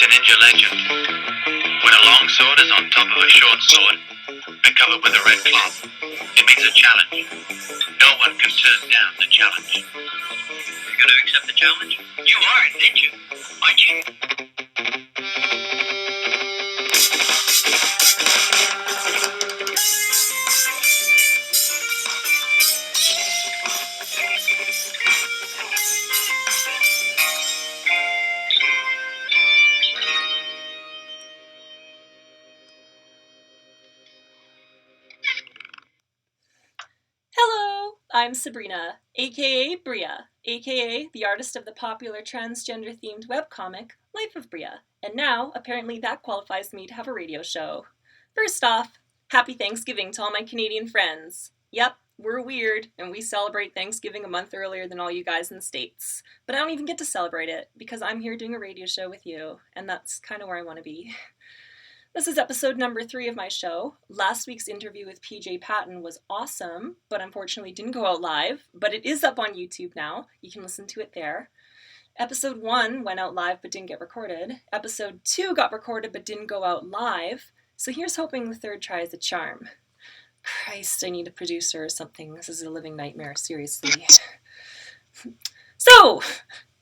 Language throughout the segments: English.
a ninja legend. When a long sword is on top of a short sword and covered with a red cloth, it means a challenge. No one can turn down the challenge. You're going to accept the challenge? You are a ninja, aren't you? Hello, I'm Sabrina, aka Bria, aka the artist of the popular transgender-themed webcomic, Life of Bria, and now, apparently that qualifies me to have a radio show. First off, happy Thanksgiving to all my Canadian friends. Yep, we're weird, and we celebrate Thanksgiving a month earlier than all you guys in the States. But I don't even get to celebrate it, because I'm here doing a radio show with you, and that's kind of where I want to be. This is episode number 3 of my show. Last week's interview with PJ Patton was awesome, but unfortunately didn't go out live. But it is up on YouTube now. You can listen to it there. Episode 1 went out live but didn't get recorded. Episode 2 got recorded but didn't go out live. So here's hoping the third try is the charm. Christ, I need a producer or something. This is a living nightmare, seriously. So,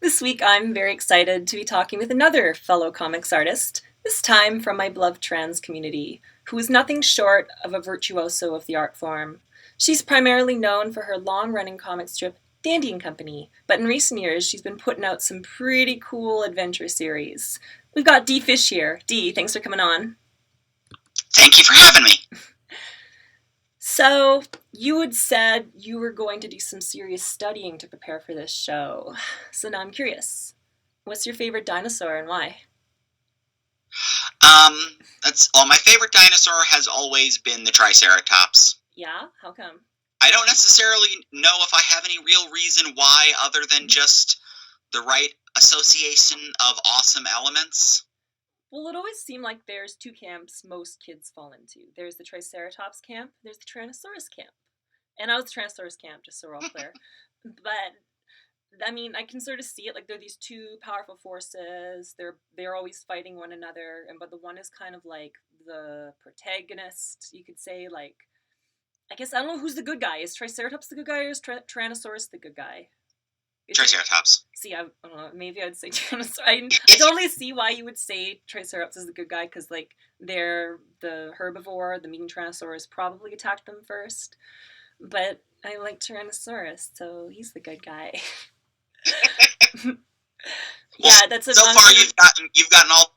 this week I'm very excited to be talking with another fellow comics artist, this time from my beloved trans community, who is nothing short of a virtuoso of the art form. She's primarily known for her long-running comic strip, Dandy & Company, but in recent years she's been putting out some pretty cool adventure series. We've got Dee Fish here. Dee, thanks for coming on. Thank you for having me. So, you had said you were going to do some serious studying to prepare for this show. So now I'm curious. What's your favorite dinosaur and why? My favorite dinosaur has always been the Triceratops. Yeah? How come? I don't necessarily know if I have any real reason why other than just the right association of awesome elements. Well, it always seemed like there's 2 camps most kids fall into. There's the Triceratops camp, there's the Tyrannosaurus camp. And I was the Tyrannosaurus camp, just so we're all clear. But I mean, I can sort of see it, like, they're these 2 powerful forces, they're always fighting one another, but the one is kind of like the protagonist, you could say, like, I guess, I don't know who's the good guy. Is Triceratops the good guy, or is Tyrannosaurus the good guy? Triceratops. See, I don't know, maybe I'd say Tyrannosaurus. I totally see why you would say Triceratops is the good guy, because, like, they're the herbivore, the mean Tyrannosaurus probably attacked them first, but I like Tyrannosaurus, so he's the good guy. Yeah, that's a. So far, you've gotten all.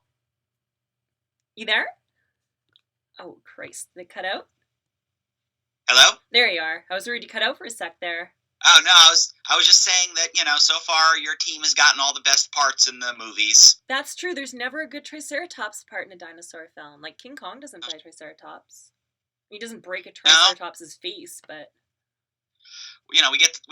You there? Oh Christ! Did it cut out? Hello? There you are. I was worried you cut out for a sec there. Oh no, I was just saying that so far your team has gotten all the best parts in the movies. That's true. There's never a good Triceratops part in a dinosaur film. Like King Kong doesn't fight Triceratops. He doesn't break a Triceratops' face, but. We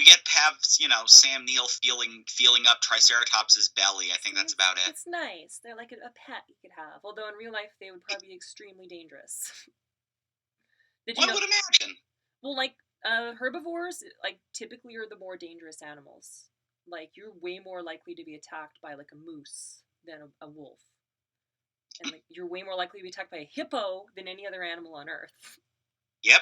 get to have Sam Neill feeling up Triceratops' belly. I think that's about it. It's nice. They're like a pet you could have. Although in real life they would probably be extremely dangerous. One would imagine. Well, like herbivores, like typically are the more dangerous animals. Like you're way more likely to be attacked by like a moose than a wolf, and like you're way more likely to be attacked by a hippo than any other animal on Earth. Yep.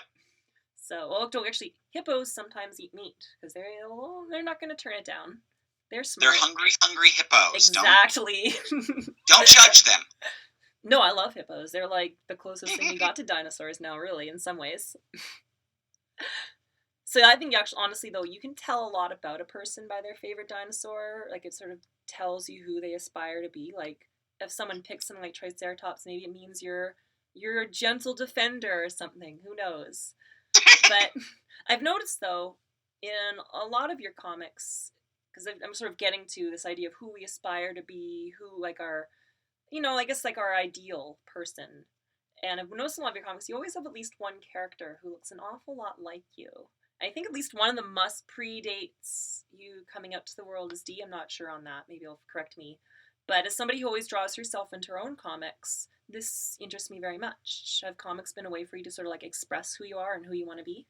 So, actually, hippos sometimes eat meat, because they're not going to turn it down. They're smart. They're hungry hippos. Exactly. Don't judge them. No, I love hippos. They're like the closest thing we got to dinosaurs now, really, in some ways. So I think, actually, honestly, though, you can tell a lot about a person by their favorite dinosaur. Like, it sort of tells you who they aspire to be. Like, if someone picks something like Triceratops, maybe it means you're a gentle defender or something. Who knows? But I've noticed, though, in a lot of your comics, because I'm sort of getting to this idea of who we aspire to be, who, like, our, I guess, like, our ideal person. And I've noticed in a lot of your comics, you always have at least one character who looks an awful lot like you. I think at least one of them must predates you coming out to the world as Dee. I'm not sure on that. Maybe you'll correct me. But as somebody who always draws herself into her own comics, this interests me very much. Have comics been a way for you to sort of like express who you are and who you want to be?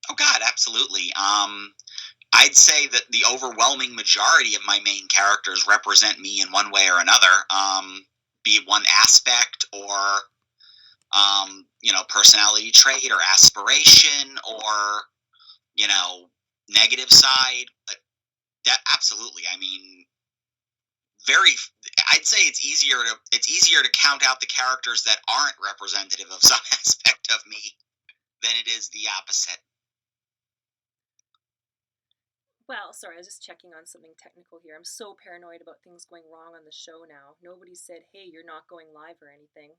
Oh God, absolutely. I'd say that the overwhelming majority of my main characters represent me in one way or another. be one aspect or, personality trait or aspiration or, negative side. But that absolutely, I mean, I'd say it's easier to count out the characters that aren't representative of some aspect of me than it is the opposite. Well, sorry, I was just checking on something technical here. I'm so paranoid about things going wrong on the show now. Nobody said, hey, you're not going live or anything.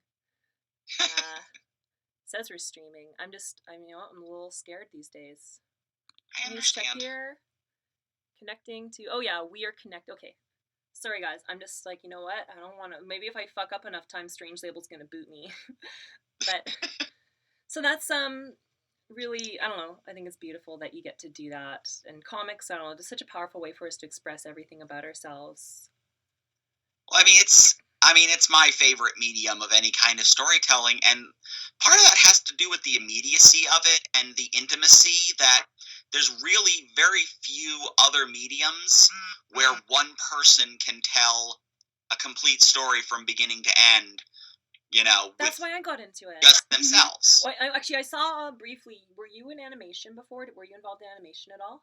Says we're streaming. I'm a little scared these days. I understand. Check here. Connecting to, oh yeah, we are connected. Okay. Sorry guys, I'm just like, you know what? I don't want to, maybe if I fuck up enough times, Strange Label's going to boot me. But, so that's, really, I don't know, I think it's beautiful that you get to do that. And comics, I don't know, it's such a powerful way for us to express everything about ourselves. Well, it's my favorite medium of any kind of storytelling, and part of that has to do with the immediacy of it and the intimacy that there's really very few other mediums where one person can tell a complete story from beginning to end. That's why I got into it. Just themselves. Well, I saw briefly, were you in animation before? Were you involved in animation at all?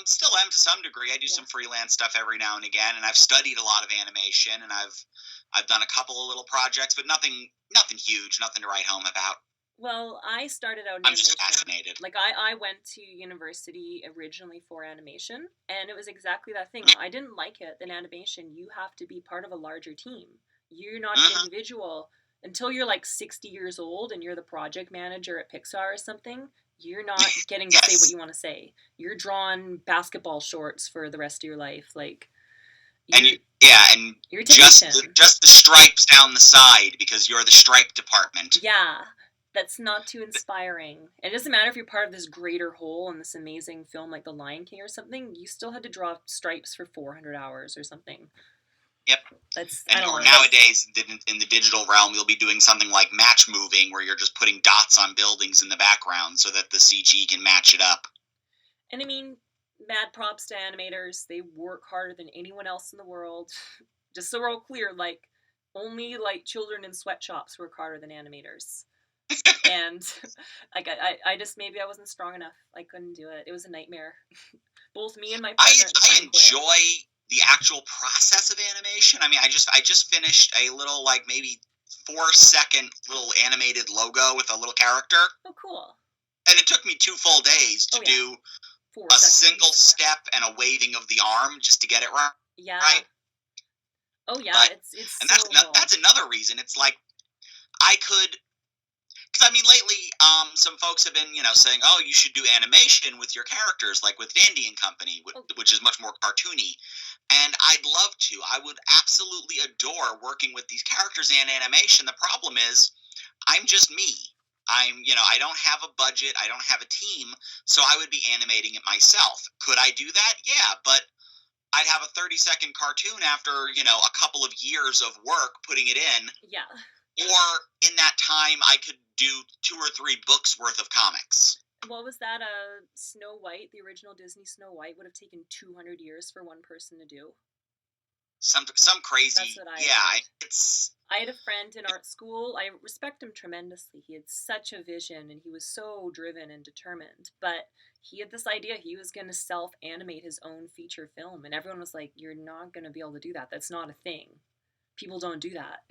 Still am to some degree. I do some freelance stuff every now and again, and I've studied a lot of animation, and I've done a couple of little projects, but nothing huge, nothing to write home about. Well, I started out in I'm animation. just fascinated. Like, I went to university originally for animation, and it was exactly that thing. I didn't like it. In animation, you have to be part of a larger team. You're not an individual. Until you're like 60 years old and you're the project manager at Pixar or something, you're not getting to say what you want to say. You're drawing basketball shorts for the rest of your life. Like, you're just the stripes down the side because you're the stripe department. Yeah, that's not too inspiring. It doesn't matter if you're part of this greater whole in this amazing film like The Lion King or something. You still had to draw stripes for 400 hours or something. Yep. Nowadays, in the digital realm, you'll be doing something like match moving, where you're just putting dots on buildings in the background so that the CG can match it up. And I mean, mad props to animators. They work harder than anyone else in the world. Just so we're all clear, like, only, like, children in sweatshops work harder than animators. And, like, I just, maybe I wasn't strong enough. I couldn't do it. It was a nightmare. Both me and my partner. I enjoy the actual process of animation. I mean, I just finished a little, like, maybe 4-second little animated logo with a little character. Oh, cool. And it took me 2 full days to do a single step and a waving of the arm just to get it right. Yeah. Right? Oh, yeah, it's and that's another reason. It's like, I could... Because, I mean, lately, some folks have been, saying, oh, you should do animation with your characters, like with Dandy and Company, which is much more cartoony. And I'd love to. I would absolutely adore working with these characters in animation. The problem is, I'm just me. I don't have a budget. I don't have a team. So I would be animating it myself. Could I do that? Yeah, but I'd have a 30-second cartoon after, a couple of years of work putting it in. Yeah. Or in that time, I could do 2 or 3 books worth of comics. What was that? Snow White, the original Disney Snow White, would have taken 200 years for one person to do. Some crazy. That's what I had a friend in art school. I respect him tremendously. He had such a vision, and he was so driven and determined. But he had this idea he was going to self-animate his own feature film, and everyone was like, "You're not going to be able to do that. That's not a thing. People don't do that."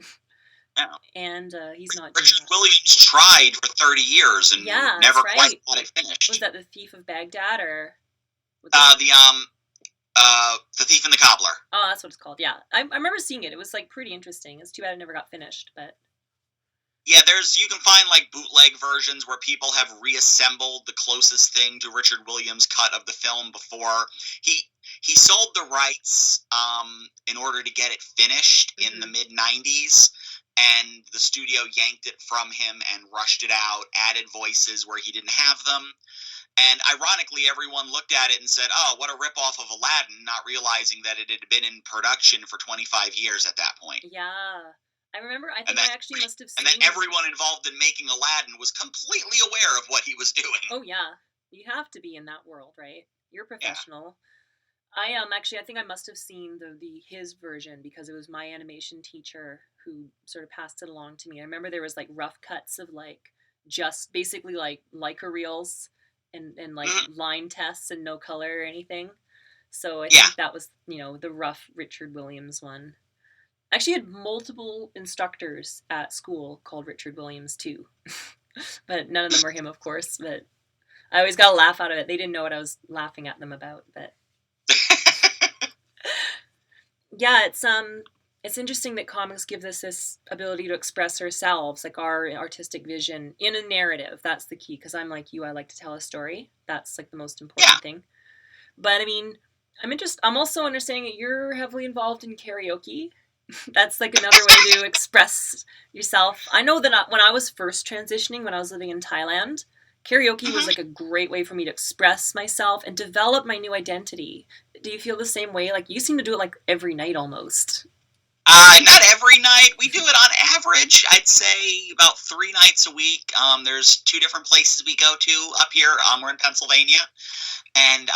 Yeah. And he's not. Richard Williams tried for 30 years and never quite got it finished. Was that The Thief of Baghdad or? The Thief and the Cobbler. Oh, that's what it's called. Yeah, I remember seeing it. It was like pretty interesting. It's too bad it never got finished, but. Yeah, you can find like bootleg versions where people have reassembled the closest thing to Richard Williams' cut of the film before he sold the rights in order to get it finished in the mid-90s. And the studio yanked it from him and rushed it out, added voices where he didn't have them. And ironically, everyone looked at it and said, oh, what a ripoff of Aladdin, not realizing that it had been in production for 25 years at that point. Yeah. I remember, I actually must have seen... And then everyone involved in making Aladdin was completely aware of what he was doing. Oh, yeah. You have to be in that world, right? You're professional. Actually, I think I must have seen his version because it was my animation teacher who sort of passed it along to me. I remember there was like rough cuts of like just basically like Leica reels and like line tests and no color or anything. So I think that was, the rough Richard Williams one. I actually had multiple instructors at school called Richard Williams too. But none of them were him, of course, but I always got a laugh out of it. They didn't know what I was laughing at them about, but yeah, it's interesting that comics give us this ability to express ourselves, like our artistic vision in a narrative. That's the key, because I'm like you, I like to tell a story. That's like the most important thing. But I mean, I'm also understanding that you're heavily involved in karaoke. That's like another way to express yourself. I know that when I was first transitioning, when I was living in Thailand, karaoke was like a great way for me to express myself and develop my new identity. Do you feel the same way? Like, you seem to do it like every night almost. Not every night. We do it on average, I'd say about 3 nights a week. There's 2 different places we go to up here. We're in Pennsylvania. And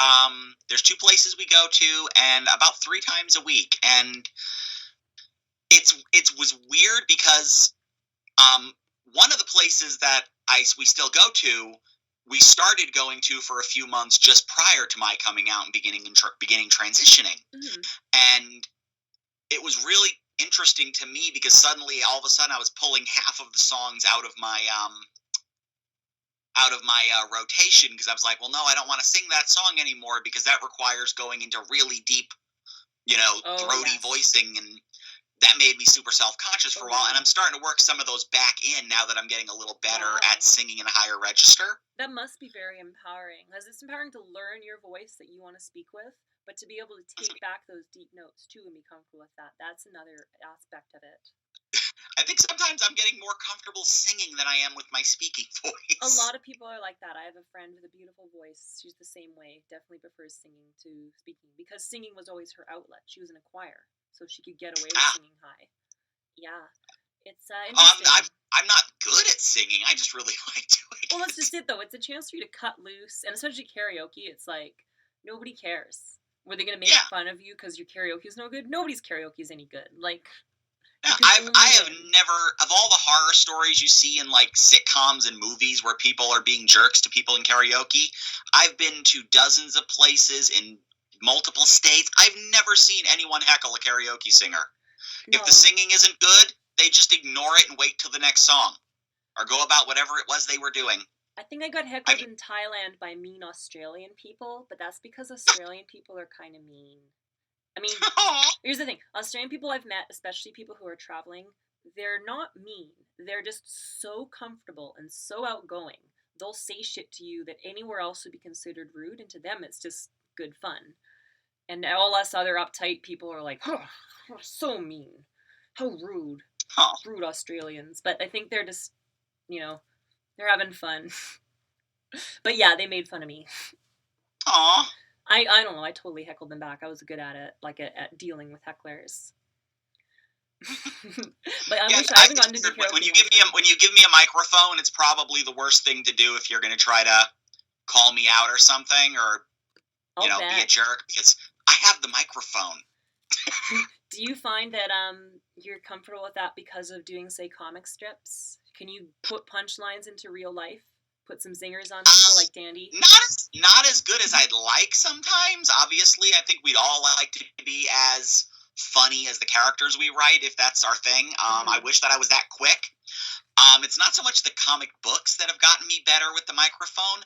there's 2 places we go to, and about 3 times a week. And it was weird because one of the places that we still go to, we started going to for a few months just prior to my coming out and beginning transitioning. And it was really interesting to me because suddenly, all of a sudden, I was pulling half of the songs out of my rotation, because I was like, well, no, I don't want to sing that song anymore because that requires going into really deep, throaty voicing, and that made me super self-conscious for a while. And I'm starting to work some of those back in now that I'm getting a little better at singing in a higher register. That must be very empowering, because it's empowering to learn your voice that you want to speak with, but to be able to take back those deep notes too and be comfortable with that. That's another aspect of it. I think sometimes I'm getting more comfortable singing than I am with my speaking voice. A lot of people are like that. I have a friend with a beautiful voice. She's the same way. Definitely prefers singing to speaking, because singing was always her outlet. She was in a choir, so she could get away with singing high. Yeah. It's interesting. I'm not good at singing. I just really like doing it. Well, that's just it, though. It's a chance for you to cut loose, and especially karaoke. It's like, nobody cares. Were they going to make fun of you because your karaoke is no good? Nobody's karaoke is any good. Like, I have never, of all the horror stories you see in like sitcoms and movies where people are being jerks to people in karaoke, I've been to dozens of places in multiple states. I've never seen anyone heckle a karaoke singer. No. If the singing isn't good, they just ignore it and wait till the next song, or go about whatever it was they were doing. I think I got heckled in Thailand by mean Australian people, but that's because Australian people are kind of mean. I mean, here's the thing. Australian people I've met, especially people who are traveling, they're not mean. They're just so comfortable and so outgoing. They'll say shit to you that anywhere else would be considered rude, and to them it's just good fun. And all us other uptight people are like, oh, so mean. How rude. Rude Australians. But I think they're just, they're having fun. But yeah, they made fun of me. Aww. I don't know. I totally heckled them back. I was good at it, like at dealing with hecklers. But I haven't gotten to be when you give me a microphone, it's probably the worst thing to do if you're going to try to call me out or something, or be a jerk, because I have the microphone. Do you find that you're comfortable with that because of doing, say, comic strips? Can you put punchlines into real life? Put some zingers on people like Dandy? Not as good as I'd like sometimes. Obviously, I think we'd all like to be as funny as the characters we write, if that's our thing. I wish that I was that quick. It's not so much the comic books that have gotten me better with the microphone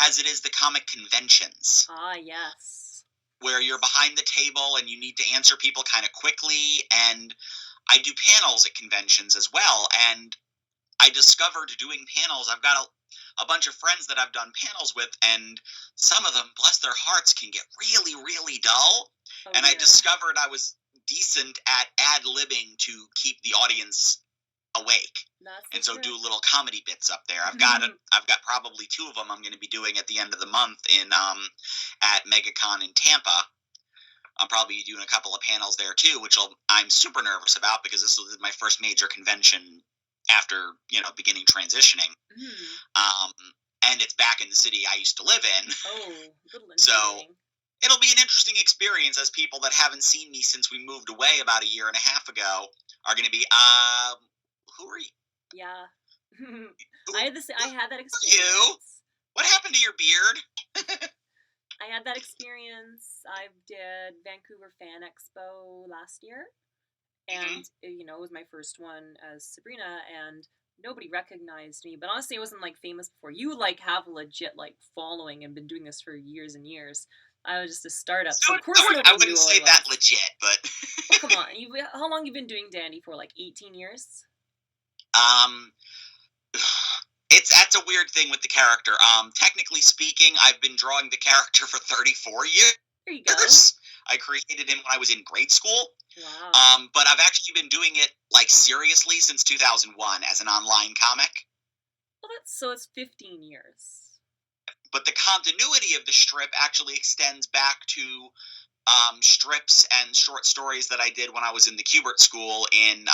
as it is the comic conventions. Ah, yes. Where you're behind the table and you need to answer people kind of quickly. And I do panels at conventions as well. And I discovered doing panels, I've got a bunch of friends that I've done panels with, and some of them, bless their hearts, can get really, really dull. I discovered I was decent at ad-libbing to keep the audience awake. And so do little comedy bits up there. I've got probably 2 of them I'm going to be doing at the end of the month at MegaCon in Tampa. I'll probably be doing a couple of panels there too, which I'm super nervous about because this was my first major convention after, beginning transitioning. And it's back in the city I used to live in. Oh, good. So it'll be an interesting experience as people that haven't seen me since we moved away about a year and a half ago are going to be, who are you? Yeah. I had that experience. You? What happened to your beard? I had that experience. I did Vancouver Fan Expo last year, and it was my first one as Sabrina, and nobody recognized me. But honestly, I wasn't like famous before. You like have a legit like following and been doing this for years and years. I was just a startup, so of course I wouldn't say that legit, but well, come on. How long have you been doing Dandy for? Like 18 years? That's a weird thing with the character. Technically speaking, I've been drawing the character for 34 years. There you go. I created him when I was in grade school. Wow. But I've actually been doing it like seriously since 2001 as an online comic. Well, it's 15 years. But the continuity of the strip actually extends back to strips and short stories that I did when I was in the Kubert School in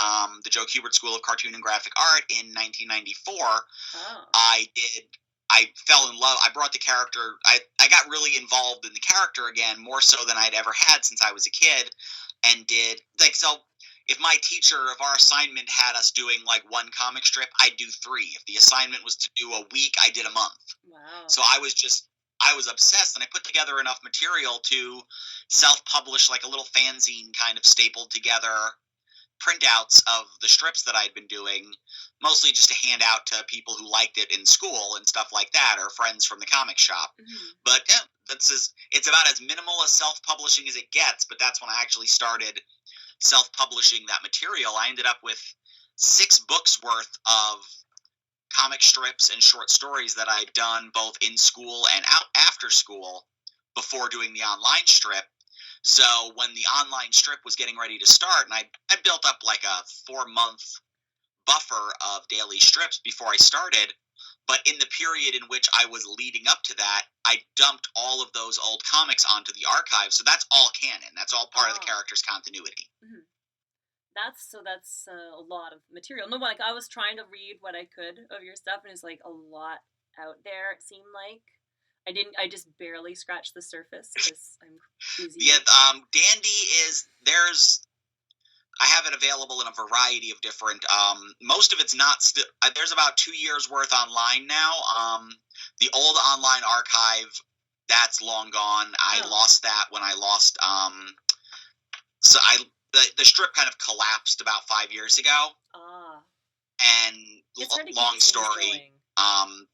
the Joe Kubert School of Cartoon and Graphic Art in 1994. Oh. I fell in love. I brought the character. I got really involved in the character again, more so than I'd ever had since I was a kid, and did like so. If my teacher, if our assignment had us doing like one comic strip, I'd do 3. If the assignment was to do a week, I did a month. Wow. So I was obsessed, and I put together enough material to self-publish like a little fanzine kind of stapled together printouts of the strips that I'd been doing, mostly just to hand out to people who liked it in school and stuff like that, or friends from the comic shop. But yeah, it's about as minimal as self-publishing as it gets, but that's when I actually started self-publishing that material. I ended up with 6 books worth of comic strips and short stories that I'd done both in school and out after school before doing the online strip. So when the online strip was getting ready to start, and I built up like a 4-month buffer of daily strips before I started, but in the period in which I was leading up to that, I dumped all of those old comics onto the archive, so that's all canon. That's all part of the character's continuity. Mm-hmm. That's a lot of material. No, like I was trying to read what I could of your stuff, and it's like a lot out there. It seemed like I just barely scratched the surface because I'm busy. Yeah, Dandy is I have it available in a variety of different. Most of it's not still. There's about 2 years worth online now. The old online archive, that's long gone. I lost that when I lost. The strip kind of collapsed about 5 years ago. And long story.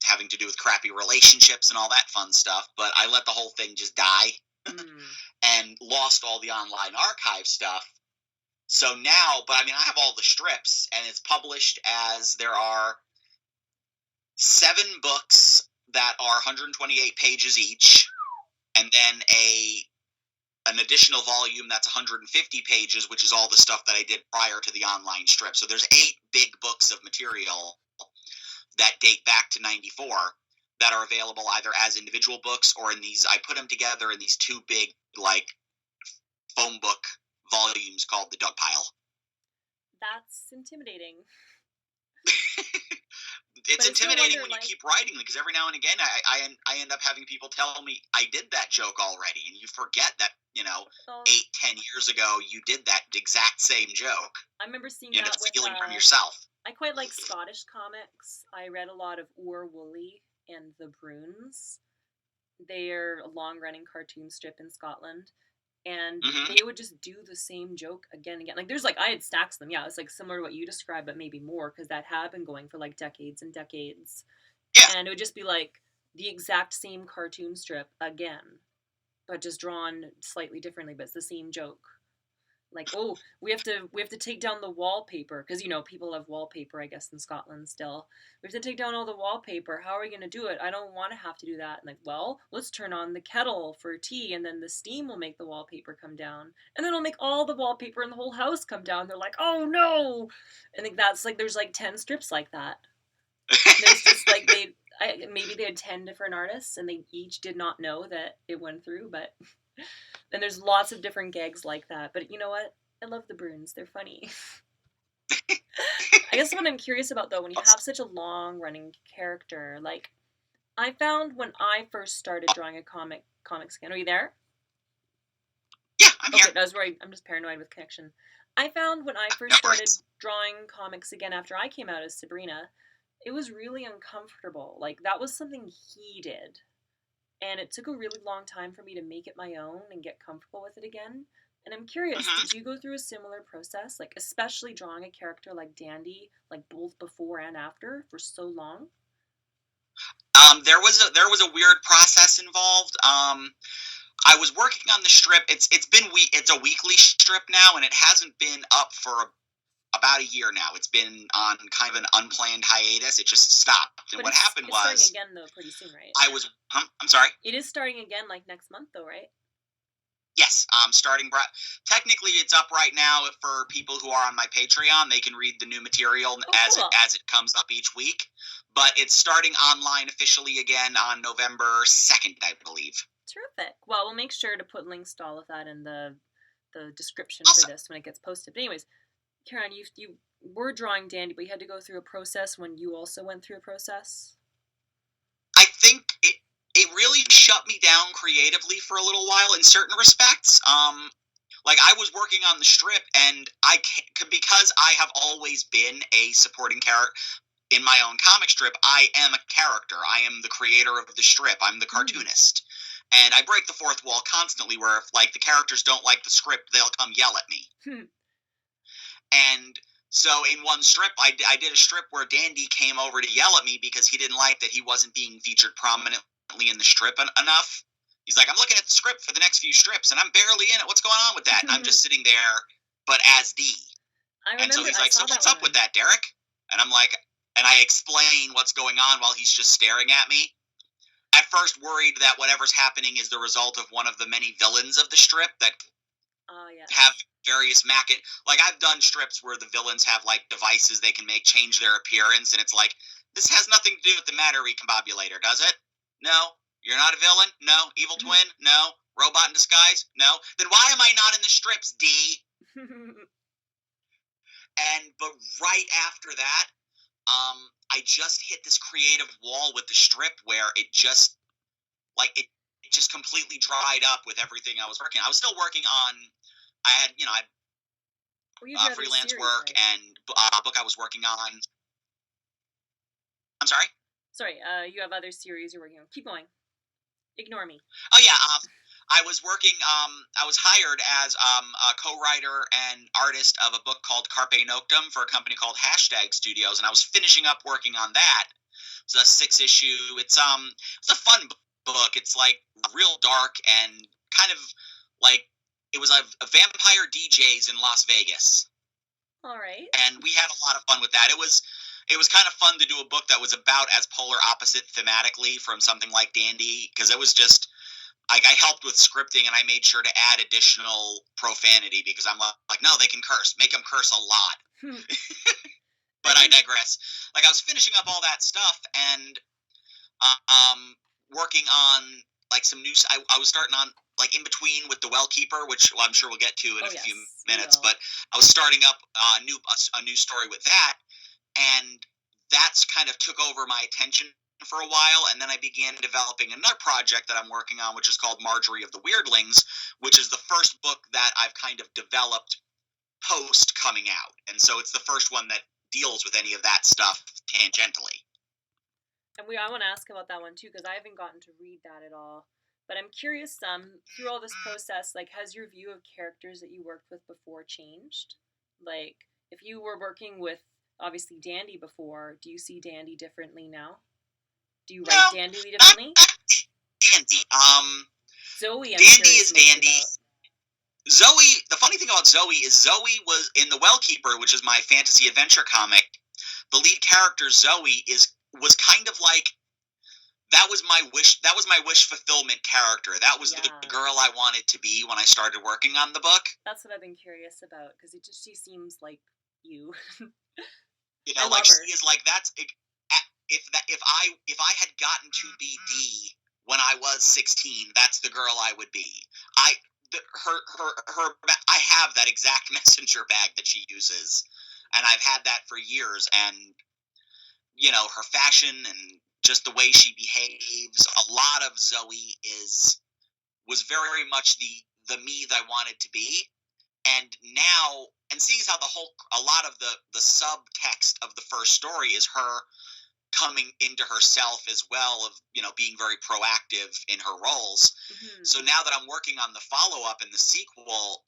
Having to do with crappy relationships and all that fun stuff. But I let the whole thing just die and lost all the online archive stuff. So now, but I mean, I have all the strips, and it's published as there are 7 books that are 128 pages each, and then an additional volume that's 150 pages, which is all the stuff that I did prior to the online strip. So there's 8 big books of material that date back to 94 that are available either as individual books or in these. I put them together in these 2 big, like, phone book volumes called the Duck Pile. That's intimidating. It's intimidating when you keep writing, because every now and again I end up having people tell me I did that joke already, and you forget that 8-10 years ago you did that exact same joke. I remember seeing you that end up with stealing from yourself. I quite like Scottish comics. I read a lot of Oor Woolley and the Bruins. They're a long-running cartoon strip in Scotland. And they would just do the same joke again and again. Like, there's I had stacks of them. Yeah, it's like similar to what you described, but maybe more, because that had been going for like decades and decades. Yeah. And it would just be like the exact same cartoon strip again, but just drawn slightly differently, but it's the same joke. Like, oh, we have to take down the wallpaper, because people have wallpaper, I guess, in Scotland still. We have to take down all the wallpaper. How are we going to do it? I don't want to have to do that. And like, well, let's turn on the kettle for tea, and then the steam will make the wallpaper come down, and then it'll make all the wallpaper in the whole house come down. They're like, oh no! I think that's like there's like 10 strips like that. There's just like maybe they had 10 different artists, and they each did not know that it went through, but. And there's lots of different gags like that. But you know what? I love the Bruins. They're funny. I guess what I'm curious about, though, when you have such a long-running character, like, I found when I first started drawing a comics again. Are you there? Yeah, I'm Okay, here. that was right. I'm just paranoid with connection. I found when I first No started worries. drawing comics again after I came out as Sabrina, it was really uncomfortable. Like, that was something he did. And it took a really long time for me to make it my own and get comfortable with it again. And I'm curious, Mm-hmm. did you go through a similar process? Like, especially drawing a character like Dandy, like both before and after, for so long? There was a weird process involved. I was working on the strip. It's a weekly strip now, and it hasn't been up for about a year now. It's been on kind of an unplanned hiatus. It just stopped. And But what happened it's starting was again, though, pretty soon, right? I'm sorry. It is starting again, like next month, though, right? Yes, technically it's up right now for people who are on my Patreon. They can read the new material Cool. as it comes up each week. But it's starting online officially again on November 2nd, I believe. Terrific. Well, we'll make sure to put links to all of that in the description Awesome. for this when it gets posted. But anyways, Karen, you were drawing Dandy, but you had to go through a process when you also went through a process? I think it really shut me down creatively for a little while in certain respects. Like I was working on the strip, and because I have always been a supporting character in my own comic strip. I am a character. I am the creator of the strip. I'm the cartoonist, and I break the fourth wall constantly. Where if like the characters don't like the script, they'll come yell at me. And so in one strip, I did a strip where Dandy came over to yell at me because he didn't like that he wasn't being featured prominently in the strip enough. He's like, I'm looking at the script for the next few strips, and I'm barely in it. What's going on with that? And I'm just sitting there, but as Dee. And so he's like, so what's up with that, Derek? And I'm like, and I explain what's going on while he's just staring at me. At first worried that whatever's happening is the result of one of the many villains of the strip that have various like I've done strips where the villains have like devices they can make change their appearance, and it's like, this has nothing to do with the matter recombobulator, does it? No. You're not a villain? No. Evil twin? No. Robot in disguise? No. Then why am I not in the strips, Dee? But right after that, I just hit this creative wall with the strip where it just completely dried up with everything I was working on. I was still working on, I had freelance work, right? And a book I was working on. I'm sorry? Sorry, you have other series you're working on. Keep going. Ignore me. Oh, yeah. I was working, I was hired as a co-writer and artist of a book called Carpe Noctem for a company called Hashtag Studios, and I was finishing up working on that. It's a 6-issue. It's a fun book. It's like real dark and kind of like it was a vampire DJs in Las Vegas. All right. And we had a lot of fun with that. It was kind of fun to do a book that was about as polar opposite thematically from something like Dandy, because it was just like I helped with scripting and I made sure to add additional profanity because I'm like, no, they can curse. Make them curse a lot. But I digress. Like I was finishing up all that stuff and working on like some new. I was starting on like in between with the Well Keeper, which I'm sure we'll get to in a few minutes. But I was starting up a new story with that, and that's kind of took over my attention for a while, and then I began developing another project that I'm working on, which is called Marjorie of the Weirdlings, which is the first book that I've kind of developed post coming out, and so it's the first one that deals with any of that stuff tangentially. And I want to ask about that one too, because I haven't gotten to read that at all. But I'm curious, through all this process, like, has your view of characters that you worked with before changed? Like, if you were working with obviously Dandy before, do you see Dandy differently now? Do you write Dandy differently? Dandy. Zoe. Dandy is Dandy. Zoe. The funny thing about Zoe is Zoe was in the Well Keeper, which is my fantasy adventure comic. The lead character Zoe was kind of like that was my wish fulfillment character. That was the girl I wanted to be when I started working on the book. That's what I've been curious about because she seems like you. You know, like she is like that's. If I had gotten to be Dee when I was 16, that's the girl I would be. I have that exact messenger bag that she uses, and I've had that for years. And you know, her fashion and just the way she behaves. A lot of Zoe was very much the me that I wanted to be. And now, and seeing how a lot of the subtext of the first story is her coming into herself as well, of, you know, being very proactive in her roles. Mm-hmm. So now that I'm working on the follow-up and the sequel,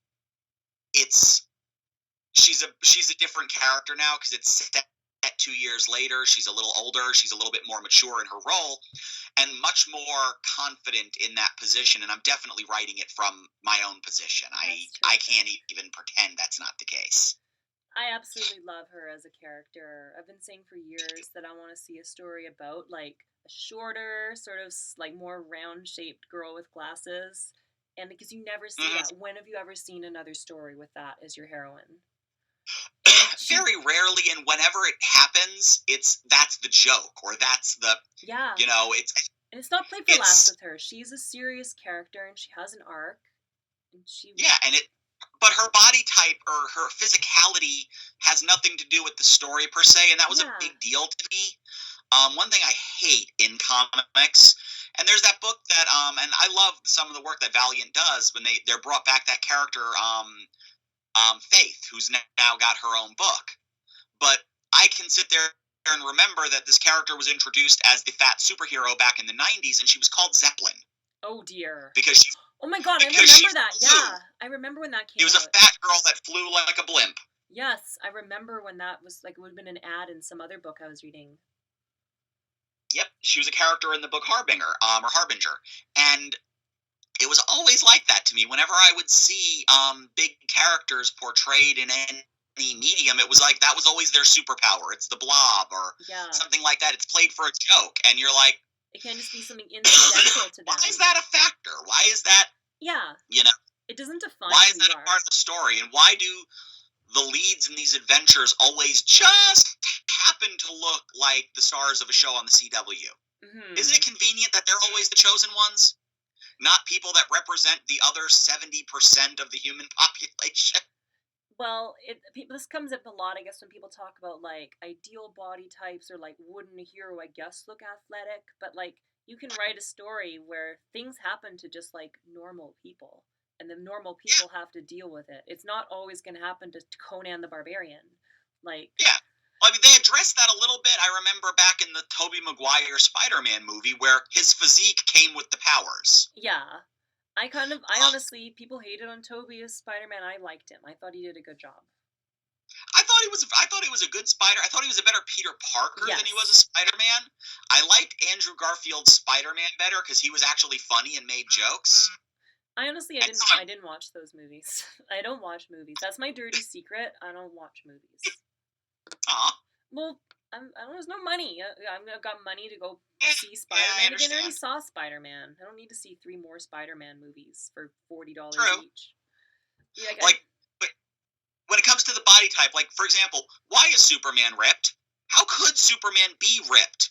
she's a different character now, because it's set 2 years later. She's a little older, she's a little bit more mature in her role, and much more confident in that position. And I'm definitely writing it from my own position. I can't even pretend that's not the case. I absolutely love her as a character. I've been saying for years that I want to see a story about, like, a shorter, sort of, like, more round-shaped girl with glasses. And because you never see that. When have you ever seen another story with that as your heroine? Very rarely, and whenever it happens, that's the joke, or that's the, you know, and it's not played for laughs with her. She's a serious character, and she has an arc, and but her body type or her physicality has nothing to do with the story per se, and that was a big deal to me. One thing I hate in comics, and there's that book that, and I love some of the work that Valiant does when they're brought back that character, Faith, who's now got her own book. But I can sit there and remember that this character was introduced as the fat superhero back in the 90s, and she was called Zeppelin. Oh, dear. Because oh, my God, I remember that. Flew. Yeah, I remember when that came out. It was a fat girl that flew like a blimp. Yes, I remember when that was, like, it would have been an ad in some other book I was reading. Yep, she was a character in the book Harbinger. And it was always like that to me. Whenever I would see big characters portrayed in any medium, it was like that was always their superpower. It's the Blob or something like that. It's played for a joke, and you're like, it can't just be something incidental to them. Why is that a factor? Why is that? Yeah, you know, it doesn't define. Why is that a part of the story? And why do the leads in these adventures always just happen to look like the stars of a show on the CW? Mm-hmm. Isn't it convenient that they're always the chosen ones? Not people that represent the other 70% of the human population? Well, this comes up a lot, I guess, when people talk about, like, ideal body types, or, like, wouldn't a hero, I guess, look athletic? But, like, you can write a story where things happen to just, like, normal people, and the normal people have to deal with it. It's not always going to happen to Conan the Barbarian. Like, well, I mean, they addressed that a little bit. I remember back in the Tobey Maguire Spider-Man movie where his physique came with the powers. Yeah. I honestly, people hated on Tobey as Spider-Man. I liked him. I thought he did a good job. I thought he was a good Spider. I thought he was a better Peter Parker than he was a Spider-Man. I liked Andrew Garfield's Spider-Man better because he was actually funny and made jokes. I honestly, I didn't watch those movies. I don't watch movies. That's my dirty secret. I don't watch movies. Well, there's no money. I've got money to go see Spider-Man again. I already saw Spider-Man. I don't need to see 3 more Spider-Man movies for $40 each. Yeah, but when it comes to the body type, like, for example, why is Superman ripped? How could Superman be ripped?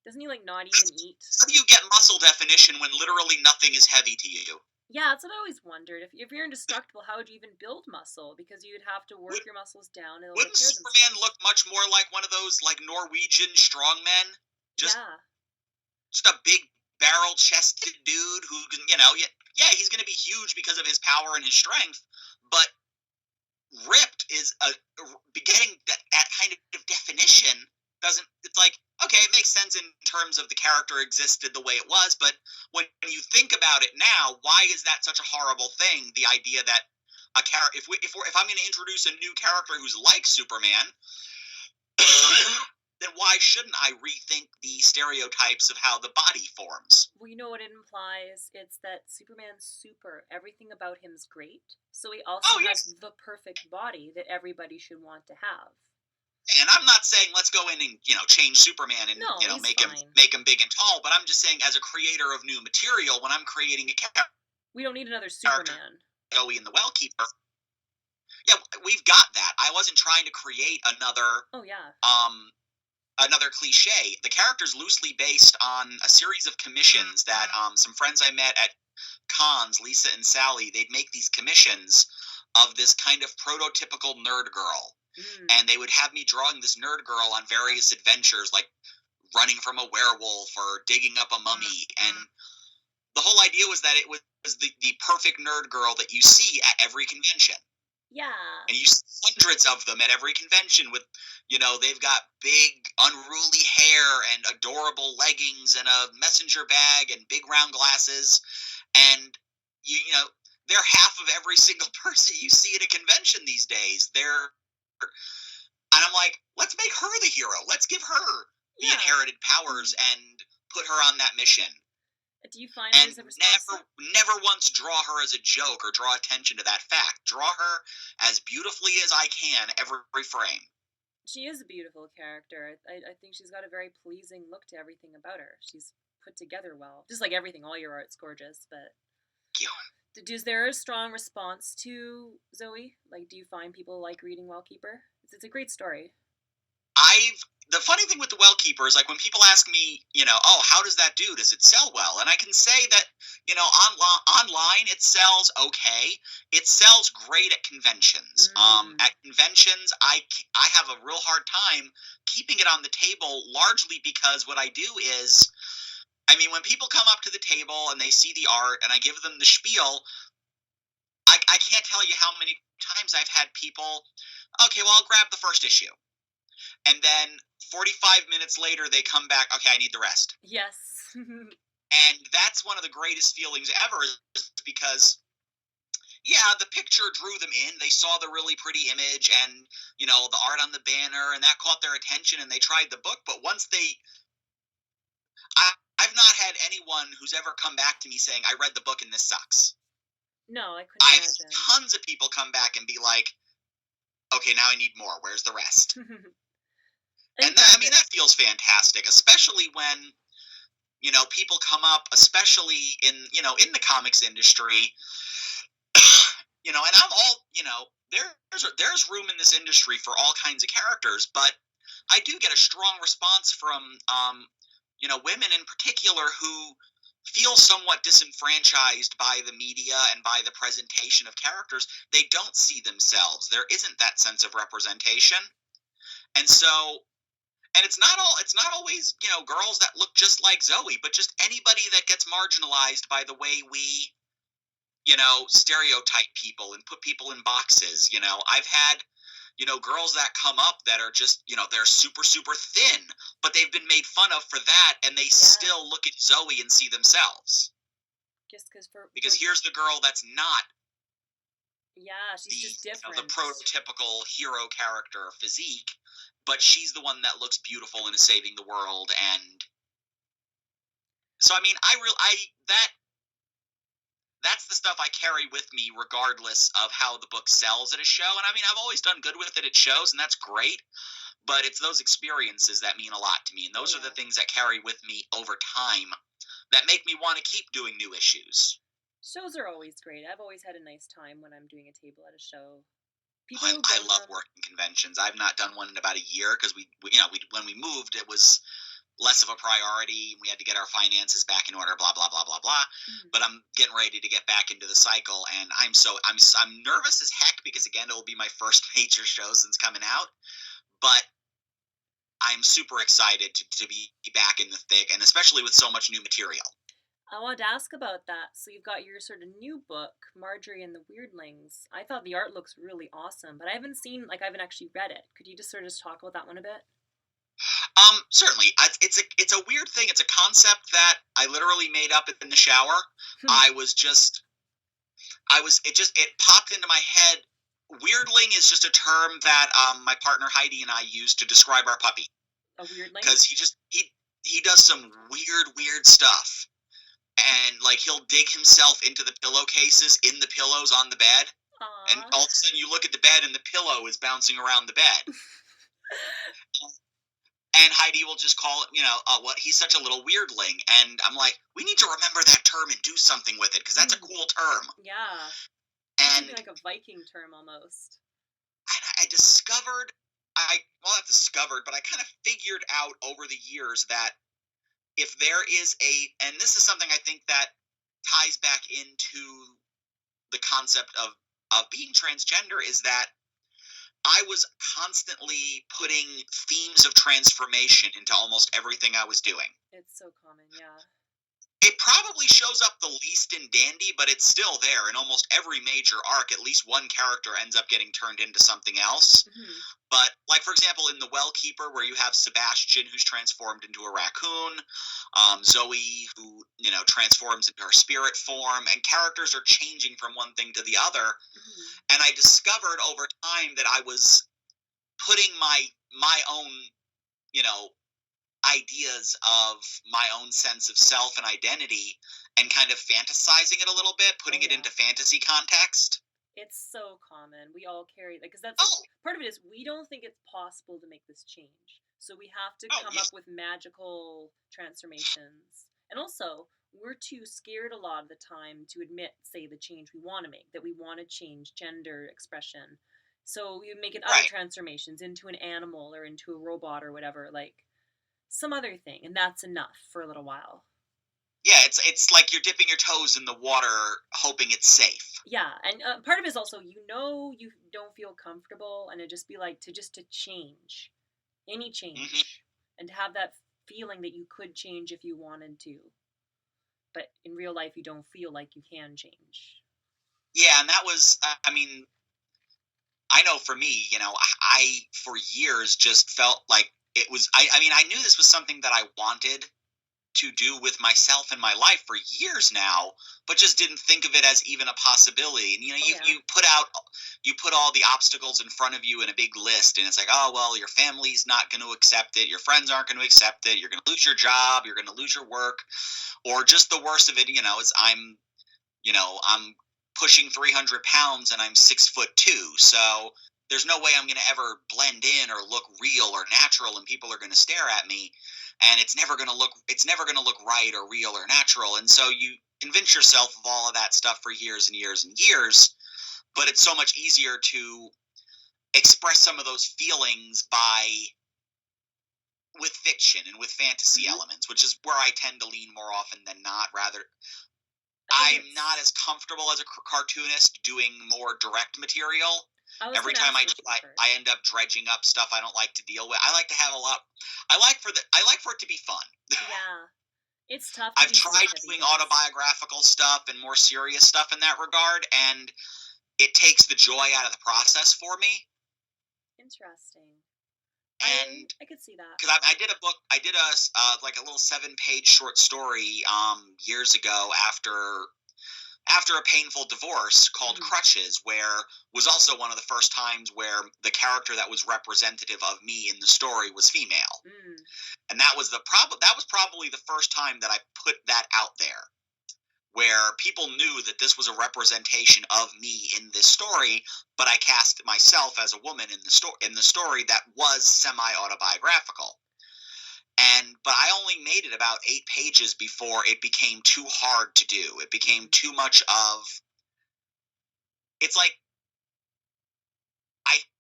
Doesn't he, like, not even eat? How do you get muscle definition when literally nothing is heavy to you? Yeah, that's what I always wondered. If you're indestructible, how would you even build muscle? Because you'd have to work your muscles down. And wouldn't Superman look much more like one of those, like, Norwegian strongmen? Just a big barrel-chested dude who, you know, he's going to be huge because of his power and his strength, but ripped is getting that kind of definition doesn't. It's like, okay, it makes sense in terms of the character existed the way it was, but when you think about it now, why is that such a horrible thing? The idea that a character, if I'm going to introduce a new character who's like Superman, then why shouldn't I rethink the stereotypes of how the body forms? Well, you know what it implies? It's that Superman's super. Everything about him's great. So he also has the perfect body that everybody should want to have. And I'm not saying let's go in and, you know, change Superman and, you know, make him big and tall, but I'm just saying as a creator of new material, when I'm creating a character, we don't need another Superman. Joey and the Wellkeeper. Yeah, we've got that. I wasn't trying to create another another cliche. The character's loosely based on a series of commissions that some friends I met at cons, Lisa and Sally, they'd make these commissions of this kind of prototypical nerd girl. And they would have me drawing this nerd girl on various adventures, like running from a werewolf or digging up a mummy. And the whole idea was that it was the perfect nerd girl that you see at every convention. Yeah. And you see hundreds of them at every convention with, they've got big, unruly hair and adorable leggings and a messenger bag and big round glasses. And, they're half of every single person you see at a convention these days. And I'm like, let's make her the hero. Let's give her the inherited powers and put her on that mission. Do you find and there's a response? never once draw her as a joke or draw attention to that fact. Draw her as beautifully as I can every frame. She is a beautiful character. I think she's got a very pleasing look to everything about her. She's put together well. Just like everything, all your art's gorgeous, but... Is there a strong response to Zoe? Like, do you find people like reading Wellkeeper? It's a great story. The funny thing with the Wellkeeper is, like, when people ask me, oh, how does that do? Does it sell well? And I can say that, online it sells okay. It sells great at conventions. At conventions, I have a real hard time keeping it on the table, largely because what I do is, when people come up to the table and they see the art and I give them the spiel, I can't tell you how many times I've had people, okay, well, I'll grab the first issue. And then 45 minutes later, they come back, okay, I need the rest. Yes. And that's one of the greatest feelings ever, because, the picture drew them in. They saw the really pretty image and, the art on the banner, and that caught their attention, and they tried the book. But once I've not had anyone who's ever come back to me saying, I read the book and this sucks. No, I couldn't imagine. I've tons of people come back and be like, okay, now I need more. Where's the rest? And that feels fantastic, especially when, people come up, especially in the comics industry, and I'm all, there's room in this industry for all kinds of characters, but I do get a strong response from, women in particular who feel somewhat disenfranchised by the media and by the presentation of characters. They don't see themselves. There isn't that sense of representation. And so, and it's not always, girls that look just like Zoe, but just anybody that gets marginalized by the way we, stereotype people and put people in boxes. I've had, girls that come up that are just, they're super, super thin, but they've been made fun of for that, and they still look at Zoe and see themselves. Because here's the girl that's not. Yeah, she's just different. The prototypical hero character physique, but she's the one that looks beautiful and is saving the world. And so, that's the stuff I carry with me regardless of how the book sells at a show. And I've always done good with it at shows, and that's great. But it's those experiences that mean a lot to me. And those are the things that carry with me over time that make me want to keep doing new issues. Shows are always great. I've always had a nice time when I'm doing a table at a show. I love working conventions. I've not done one in about a year because we when we moved, it was less of a priority. We had to get our finances back in order, blah, blah, blah, blah, blah. Mm-hmm. But I'm getting ready to get back into the cycle, and I'm nervous as heck because, again, it will be my first major show since coming out. But I'm super excited to be back in the thick, and especially with so much new material. I wanted to ask about that. So you've got your sort of new book, Marjorie and the Weirdlings. I thought the art looks really awesome, but I haven't actually read it. Could you just sort of talk about that one a bit? Certainly. It's a weird thing. It's a concept that I literally made up in the shower. It popped into my head. Weirdling is just a term that my partner Heidi and I use to describe our puppy. A weirdling? Because he does some weird stuff. And, like, he'll dig himself into the pillowcases in the pillows on the bed. Aww. And all of a sudden you look at the bed and the pillow is bouncing around the bed. And Heidi will just call it, he's such a little weirdling. And I'm like, we need to remember that term and do something with it, because that's a cool term. Yeah. And like a Viking term almost. And but I kind of figured out over the years that if there is and this is something I think that ties back into the concept of being transgender, is that I was constantly putting themes of transformation into almost everything I was doing. It's so common, yeah. It probably shows up the least in Dandy, but it's still there. In almost every major arc, at least one character ends up getting turned into something else. Mm-hmm. But, like, for example, in The Wellkeeper, where you have Sebastian, who's transformed into a raccoon, Zoe, who, you know, transforms into her spirit form, and characters are changing from one thing to the other. Mm-hmm. And I discovered over time that I was putting my own, you know, ideas of my own sense of self and identity and kind of fantasizing it a little bit, putting it into fantasy context. It's so common. We all carry that, because that's part of it is we don't think it's possible to make this change. So we have to come up with magical transformations. And also, we're too scared a lot of the time to admit, say, the change we want to make, that we want to change gender expression. So we make it other transformations into an animal or into a robot or whatever, like some other thing, and that's enough for a little while. Yeah, it's like you're dipping your toes in the water, hoping it's safe. Yeah, and part of it is also, you know, you don't feel comfortable, and it'd just be like to change, any change, and to have that feeling that you could change if you wanted to, but in real life you don't feel like you can change. Yeah, and that was, I mean, I know for me, you know, I for years just felt like it was, I mean, I knew this was something that I wanted to do with myself in my life for years now, but just didn't think of it as even a possibility. And, you know, you put all the obstacles in front of you in a big list, and it's like, oh, well, your family's not going to accept it. Your friends aren't going to accept it. You're going to lose your job. You're going to lose your work. Or just the worst of it, you know, is I'm pushing 300 pounds and I'm 6'2". So there's no way I'm going to ever blend in or look real or natural, and people are going to stare at me, and it's never going to look right or real or natural. And so you convince yourself of all of that stuff for years and years and years, but it's so much easier to express some of those feelings with fiction and with fantasy elements, which is where I tend to lean more often than not. I'm not as comfortable as a cartoonist doing more direct material. Every time I end up dredging up stuff I don't like to deal with. I like to have a lot. I like for it to be fun. Yeah, it's tough. I've tried doing autobiographical stuff and more serious stuff in that regard, and it takes the joy out of the process for me. Interesting. And I could see that, because I did a book. I did a little 7-page short story years ago after a painful divorce called Crutches, where was also one of the first times where the character that was representative of me in the story was female. And that was probably the first time that I put that out there, where people knew that this was a representation of me in this story, but I cast myself as a woman in the story that was semi-autobiographical. But I only made it about 8 pages before it became too hard to do. It became too much of. It's like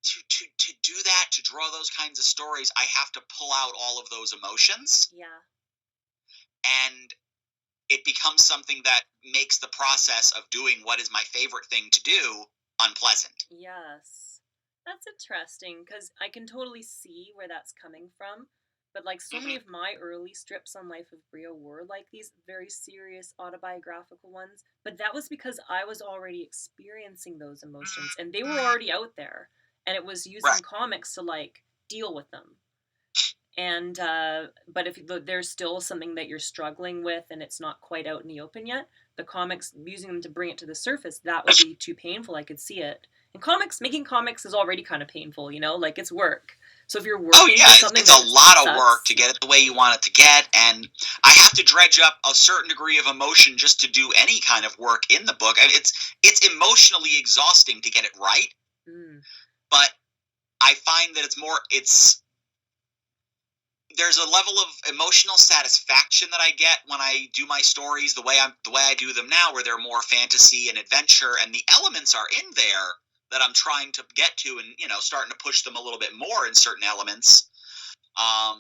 to do that, to draw those kinds of stories, I have to pull out all of those emotions. Yeah. And it becomes something that makes the process of doing what is my favorite thing to do unpleasant. Yes. That's interesting, because I can totally see where that's coming from. But like so many of my early strips on Life of Bria were like these very serious autobiographical ones. But that was because I was already experiencing those emotions, and they were already out there. And it was using comics to like deal with them. And but if there's still something that you're struggling with and it's not quite out in the open yet, the comics, using them to bring it to the surface, that would be too painful. I could see it. And making comics is already kind of painful, you know, like it's work. So if you're working for something, it's a lot of work to get it the way you want it to get, and I have to dredge up a certain degree of emotion just to do any kind of work in the book. I mean, it's emotionally exhausting to get it right, but I find that there's a level of emotional satisfaction that I get when I do my stories the way I do them now, where they're more fantasy and adventure, and the elements are in there that I'm trying to get to, and, you know, starting to push them a little bit more in certain elements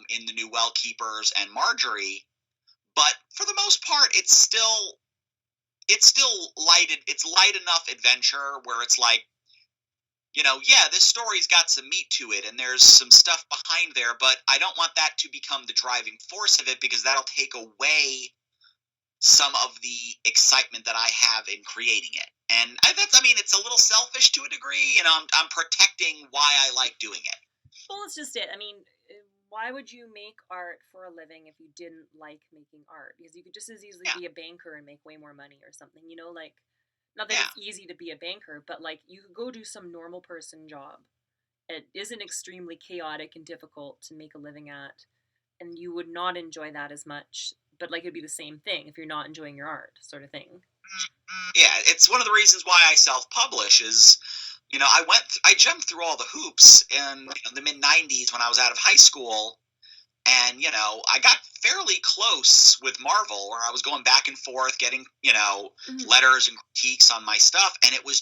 in the new Wellkeepers and Marjorie. But for the most part, it's still light enough adventure where it's like, you know, yeah, this story's got some meat to it, and there's some stuff behind there, but I don't want that to become the driving force of it, because that'll take away some of the excitement that I have in creating it. And it's a little selfish to a degree, and I'm protecting why I like doing it. Well, it's just it. I mean, why would you make art for a living if you didn't like making art? Because you could just as easily be a banker and make way more money or something, you know, like, not that it's easy to be a banker, but like you could go do some normal person job. It isn't extremely chaotic and difficult to make a living at, and you would not enjoy that as much, but like it'd be the same thing if you're not enjoying your art, sort of thing. Yeah, it's one of the reasons why I self-publish is, you know, I jumped through all the hoops in the mid-90s when I was out of high school, and, you know, I got fairly close with Marvel, where I was going back and forth, getting, you know, letters and critiques on my stuff, and it was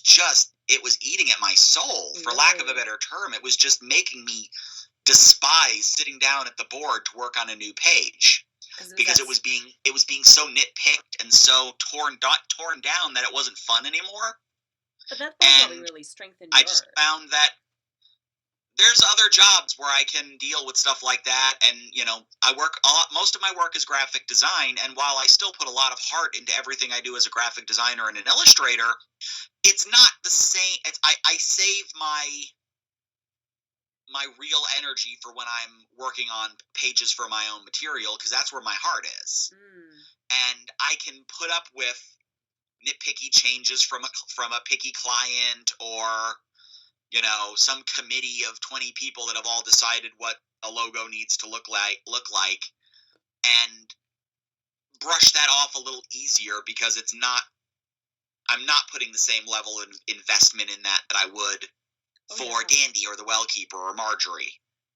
eating at my soul, for lack of a better term. It was just making me despise sitting down at the board to work on a new page. Because it was being so nitpicked and so torn down that it wasn't fun anymore. But that probably really strengthened your art. I just found that there's other jobs where I can deal with stuff like that, and, you know, most of my work is graphic design, and while I still put a lot of heart into everything I do as a graphic designer and an illustrator, it's not the same. I save my real energy for when I'm working on pages for my own material, because that's where my heart is. And I can put up with nitpicky changes from a picky client, or, you know, some committee of 20 people that have all decided what a logo needs to look like, and brush that off a little easier, because I'm not putting the same level of investment in that I would for Dandy or the Wellkeeper or Marjorie.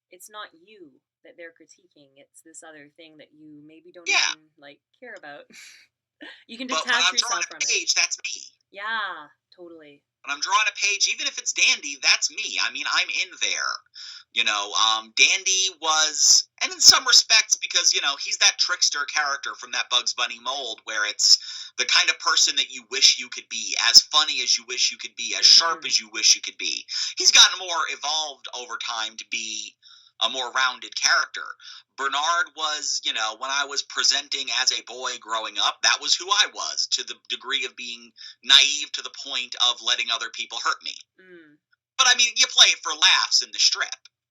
It's not you that they're critiquing. It's this other thing that you maybe don't even like care about. You can detach yourself from it. But when I'm drawing a page, that's me. Yeah, totally. When I'm drawing a page, even if it's Dandy, that's me. I mean, I'm in there. You know, Dandy was, and in some respects, because, you know, he's that trickster character from that Bugs Bunny mold, where it's the kind of person that you wish you could be, as funny as you wish you could be, as sharp as you wish you could be. He's gotten more evolved over time to be a more rounded character. Bernard was, you know, when I was presenting as a boy growing up, that was who I was, to the degree of being naive to the point of letting other people hurt me. But, I mean, you play it for laughs in the strip.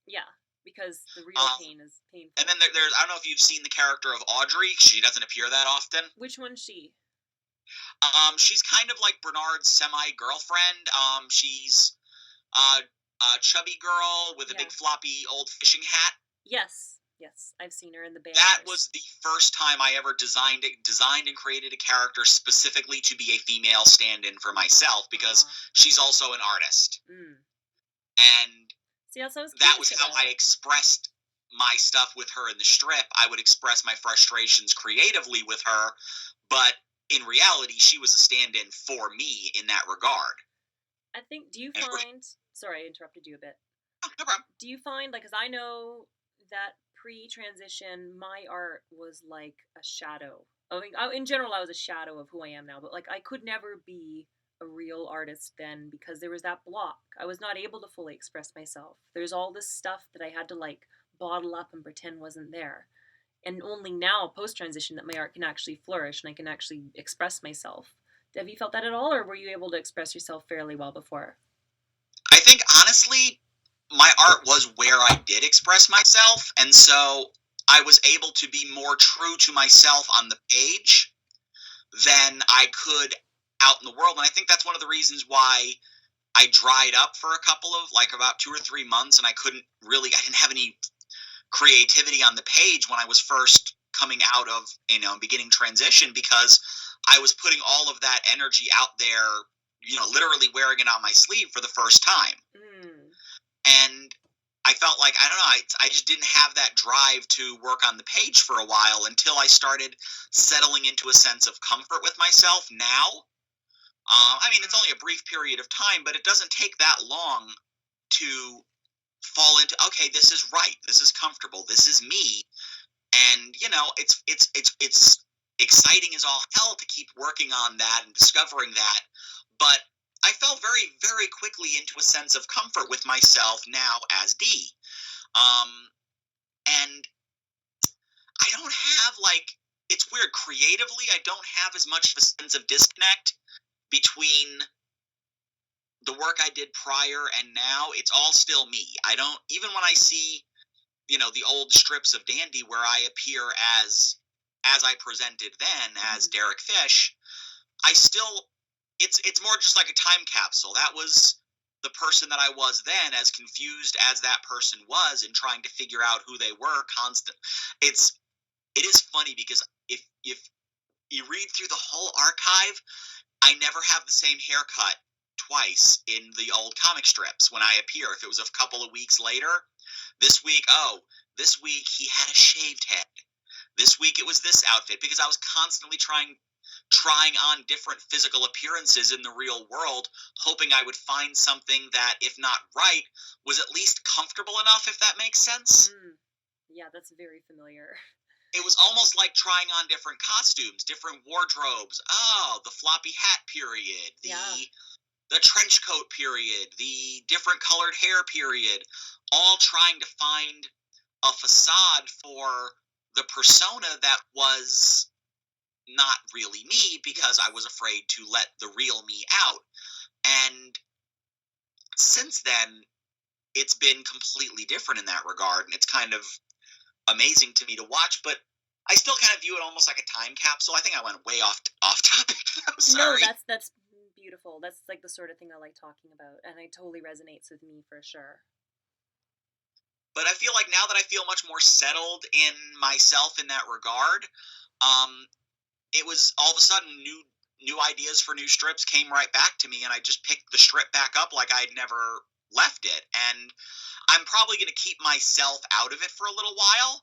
Yeah, because the real pain is painful. And then there's, I don't know if you've seen the character of Audrey. She doesn't appear that often. Which one's she? She's kind of like Bernard's semi-girlfriend. She's a chubby girl with a big floppy old fishing hat. Yes, I've seen her in the band. That was the first time I ever designed and created a character specifically to be a female stand-in for myself, because she's also an artist. And that was how I expressed my stuff with her in the strip. I would express my frustrations creatively with her, but in reality, she was a stand-in for me in that regard. I think, do you find... Sorry, I interrupted you a bit. Oh, no problem. Do you find, like, because I know that pre-transition, my art was like a shadow. I mean, in general, I was a shadow of who I am now, but, like, I could never be a real artist then, because there was that block. I was not able to fully express myself. There's all this stuff that I had to, like, bottle up and pretend wasn't there. And only now, post-transition, that my art can actually flourish and I can actually express myself. Have you felt that at all, or were you able to express yourself fairly well before? I think, honestly, my art was where I did express myself, and so I was able to be more true to myself on the page than I could out in the world. And I think that's one of the reasons why I dried up for a couple of, like, about 2 or 3 months, and I didn't have any creativity on the page when I was first coming out of, you know, beginning transition, because I was putting all of that energy out there, you know, literally wearing it on my sleeve for the first time. And I felt like, I don't know, I just didn't have that drive to work on the page for a while until I started settling into a sense of comfort with myself now. I mean, it's only a brief period of time, but it doesn't take that long to fall into, okay, this is right, this is comfortable, this is me. And, you know, it's exciting as all hell to keep working on that and discovering that. But I fell very, very quickly into a sense of comfort with myself now as Dee. And I don't have, like, it's weird. Creatively, I don't have as much of a sense of disconnect between the work I did prior and now. It's all still me. I don't, even when I see, the old strips of Dandy where I appear as I presented then as Derek Fish, I still, it's more just like a time capsule. That was the person that I was then, as confused as that person was in trying to figure out who they were constant. It is funny because if you read through the whole archive, I never have the same haircut twice in the old comic strips when I appear. If it was a couple of weeks later, this week he had a shaved head. This week it was this outfit, because I was constantly trying on different physical appearances in the real world, hoping I would find something that, if not right, was at least comfortable enough, if that makes sense. Yeah, that's very familiar. It was almost like trying on different costumes, different wardrobes. Oh, the floppy hat period, the trench coat period, the different colored hair period, all trying to find a facade for the persona that was not really me, because I was afraid to let the real me out. And since then, it's been completely different in that regard, and it's kind of amazing to me to watch, but I still kind of view it almost like a time capsule. I think I went way off topic. I'm sorry. No, that's beautiful. That's like the sort of thing I like talking about, and it totally resonates with me for sure. But I feel like now that I feel much more settled in myself in that regard, it was all of a sudden new ideas for new strips came right back to me, and I just picked the strip back up like I'd never left it. And I'm probably going to keep myself out of it for a little while.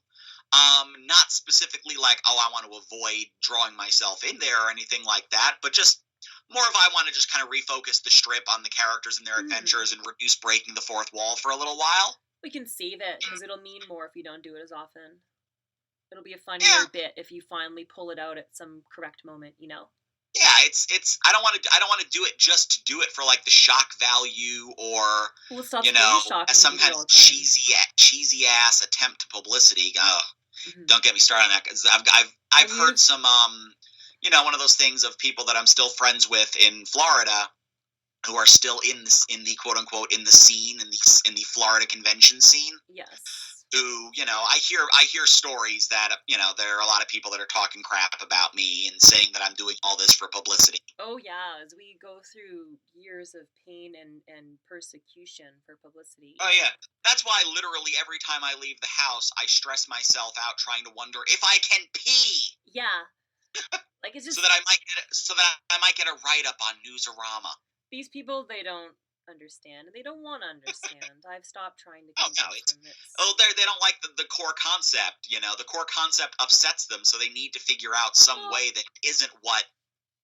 Not specifically like, oh, I want to avoid drawing myself in there or anything like that, but just more of I want to just kind of refocus the strip on the characters and their adventures and reduce breaking the fourth wall for a little while. We can save it, because it'll mean more if you don't do it as often. It'll be a funnier bit if you finally pull it out at some correct moment, Yeah, it's I don't want to do it just to do it for like the shock value or some kind of cheesy ass attempt to publicity. Don't get me started on that, because I've heard some one of those things of people that I'm still friends with in Florida who are still in the quote unquote in the scene, in the Florida convention scene. Yes. Who, I hear stories that, there are a lot of people that are talking crap about me and saying that I'm doing all this for publicity. Oh, yeah, as we go through years of pain and persecution for publicity. Oh, yeah. That's why literally every time I leave the house, I stress myself out trying to wonder if I can pee. Yeah. Like, it's just... so that I might get a write-up on Newsarama. These people, they don't understand, and they don't want to understand. I've stopped trying to convince them. They don't like the core concept. The core concept upsets them, so they need to figure out some way that isn't what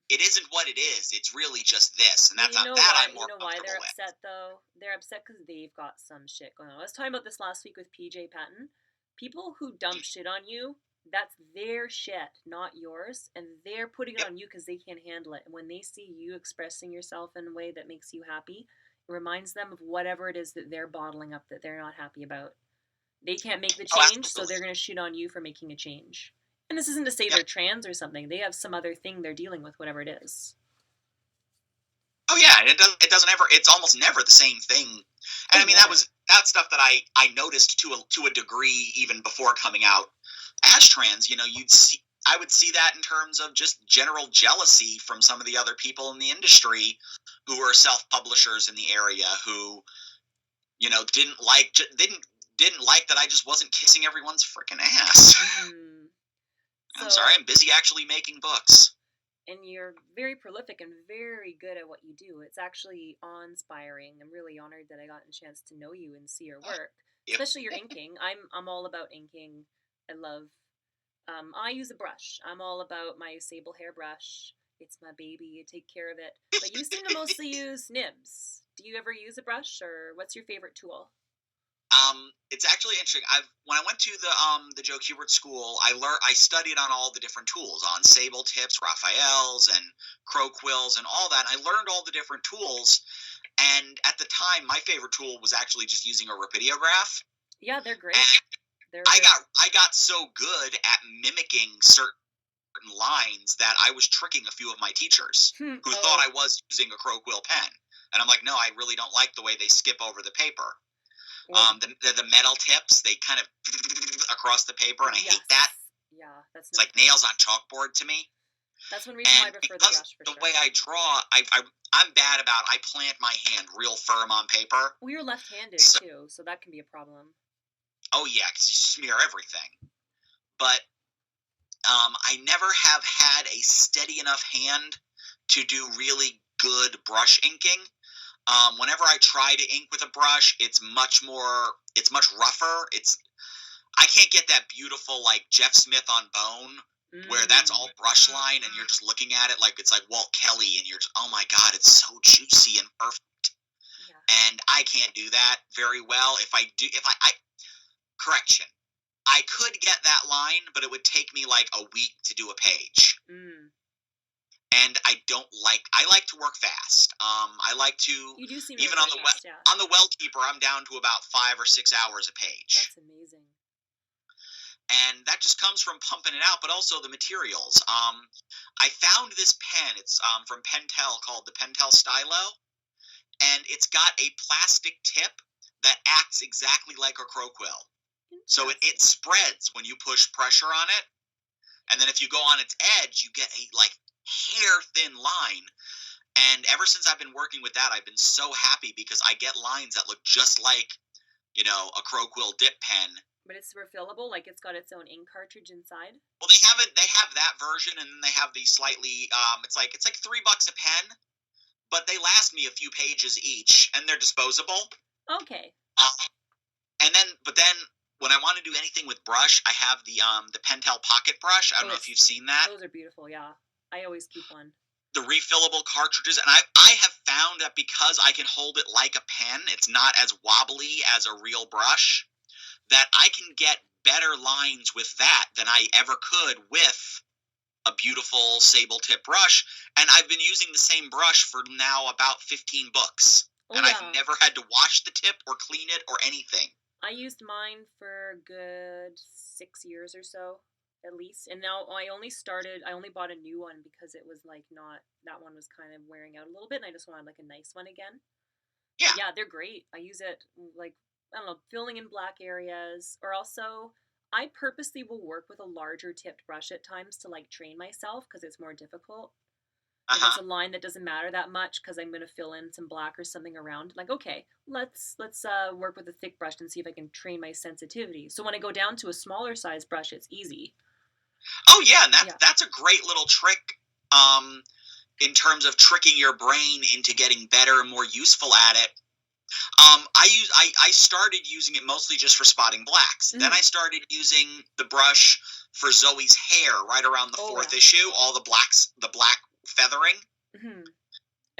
it is. It's really just this, and that's I'm more comfortable with. Why they're upset though? They're upset because they've got some shit going on. I was talking about this last week with PJ Patton. People who dump shit on you, that's their shit, not yours, and they're putting it on you because they can't handle it. And when they see you expressing yourself in a way that makes you happy, it reminds them of whatever it is that they're bottling up that they're not happy about. They can't make the change, so they're going to shit on you for making a change. And this isn't to say they're trans or something. They have some other thing they're dealing with, whatever it is. Oh yeah, it doesn't ever. It's almost never the same thing. And I mean, that's stuff that I noticed to a degree even before coming out as trans. I would see that in terms of just general jealousy from some of the other people in the industry who were self-publishers in the area who, didn't like that I just wasn't kissing everyone's freaking ass. I'm sorry, I'm busy actually making books. And you're very prolific and very good at what you do. It's actually awe-inspiring. I'm really honored that I got a chance to know you and see your work, especially your inking. I'm all about inking. I love. I use a brush. I'm all about my sable hairbrush. It's my baby. I take care of it. But you seem to mostly use nibs. Do you ever use a brush, or what's your favorite tool? It's actually interesting. When I went to the Joe Kubert School, I studied on all the different tools, on sable tips, Raphael's, and crow quills, and all that. And I learned all the different tools. And at the time, my favorite tool was actually just using a rapidiograph. Yeah, they're great. I got so good at mimicking certain certain lines that I was tricking a few of my teachers who thought I was using a crow quill pen. And I'm like, no, I really don't like the way they skip over the paper. The metal tips, they kind of across the paper, and I hate that. Yeah, that's it's like nails on chalkboard to me. That's one reason why I prefer the brush for the way I draw, I'm bad about. I plant my hand real firm on paper. Well, you're left-handed too, so that can be a problem. Oh yeah, because you smear everything. But I never have had a steady enough hand to do really good brush inking. Whenever I try to ink with a brush, it's much rougher. I can't get that beautiful, like, Jeff Smith on Bone, where that's all brush line and you're just looking at it like it's like Walt Kelly and you're just, oh my God, it's so juicy and perfect. Yeah. And I can't do that very well. Correction. I could get that line, but it would take me like a week to do a page. And I like to work fast. I like to, you do seem even really fast, on the Wellkeeper, I'm down to about 5 or 6 hours a page. That's amazing. And that just comes from pumping it out, but also the materials. I found this pen. It's from Pentel, called the Pentel Stylo. And it's got a plastic tip that acts exactly like a crow quill. So it spreads when you push pressure on it. And then if you go on its edge, you get a, like, hair-thin line. And ever since I've been working with that, I've been so happy because I get lines that look just like, a crow quill dip pen. But it's refillable, like it's got its own ink cartridge inside. Well, they have that version, and then they have the slightly it's like $3 a pen, but they last me a few pages each, and they're disposable. Okay. But then when I want to do anything with brush, I have the Pentel Pocket Brush. I don't know if you've seen that. Those are beautiful. Yeah, I always keep one. The refillable cartridges, and I have found that because I can hold it like a pen, it's not as wobbly as a real brush, that I can get better lines with that than I ever could with a beautiful sable tip brush. And I've been using the same brush for now about 15 books. I've never had to wash the tip or clean it or anything. I used mine for a good 6 years or so, at least. And now I only bought a new one because it was like that one was kind of wearing out a little bit and I just wanted like a nice one again. Yeah. Yeah, they're great. I use it like, I don't know, filling in black areas, or also I purposely will work with a larger tipped brush at times to like train myself because it's more difficult. If it's a line that doesn't matter that much because I'm going to fill in some black or something around, like, okay, let's work with a thick brush and see if I can train my sensitivity. So when I go down to a smaller size brush, it's easy. Oh yeah, and that's a great little trick in terms of tricking your brain into getting better and more useful at it. I started using it mostly just for spotting blacks. Then I started using the brush for Zoe's hair right around the fourth issue, all the black feathering. And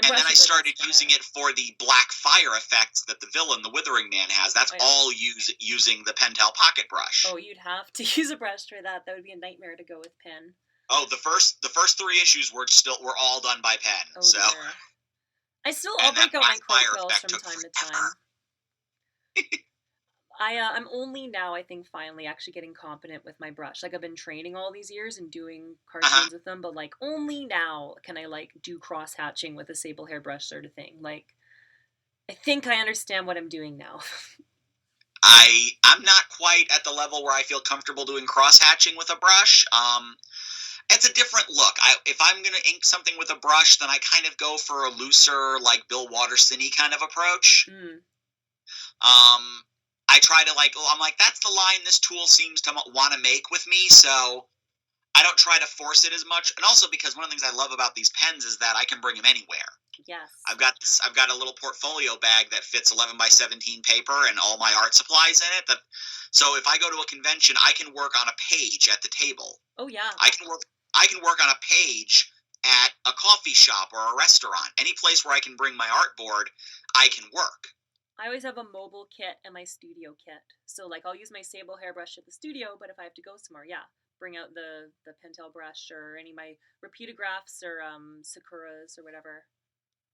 then I started using it for the black fire effects that the villain, the Withering Man, has. That's all using the Pentel Pocket Brush. Oh, you'd have to use a brush for that. That would be a nightmare to go with pen. Oh, the first 3 issues were all done by pen. Oh, so. I'll break out my crow quills from time to time. I'm only now, I think, finally actually getting competent with my brush. Like, I've been training all these years and doing cartoons with them, but, like, only now can I, like, do cross-hatching with a sable hair brush sort of thing. Like, I think I understand what I'm doing now. I'm not quite at the level where I feel comfortable doing cross-hatching with a brush. It's a different look. If I'm going to ink something with a brush, then I kind of go for a looser, like, Bill Watterson-y kind of approach. I try to, like, I'm like, that's the line this tool seems to want to make with me, so I don't try to force it as much. And also because one of the things I love about these pens is that I can bring them anywhere. Yes. I've got a little portfolio bag that fits 11 by 17 paper and all my art supplies in it. So if I go to a convention, I can work on a page at the table. Oh, yeah. I can work on a page at a coffee shop or a restaurant. Any place where I can bring my artboard, I can work. I always have a mobile kit and my studio kit. So, like, I'll use my sable hairbrush at the studio, but if I have to go somewhere, bring out the Pentel brush or any of my Repeatographs or Sakuras or whatever.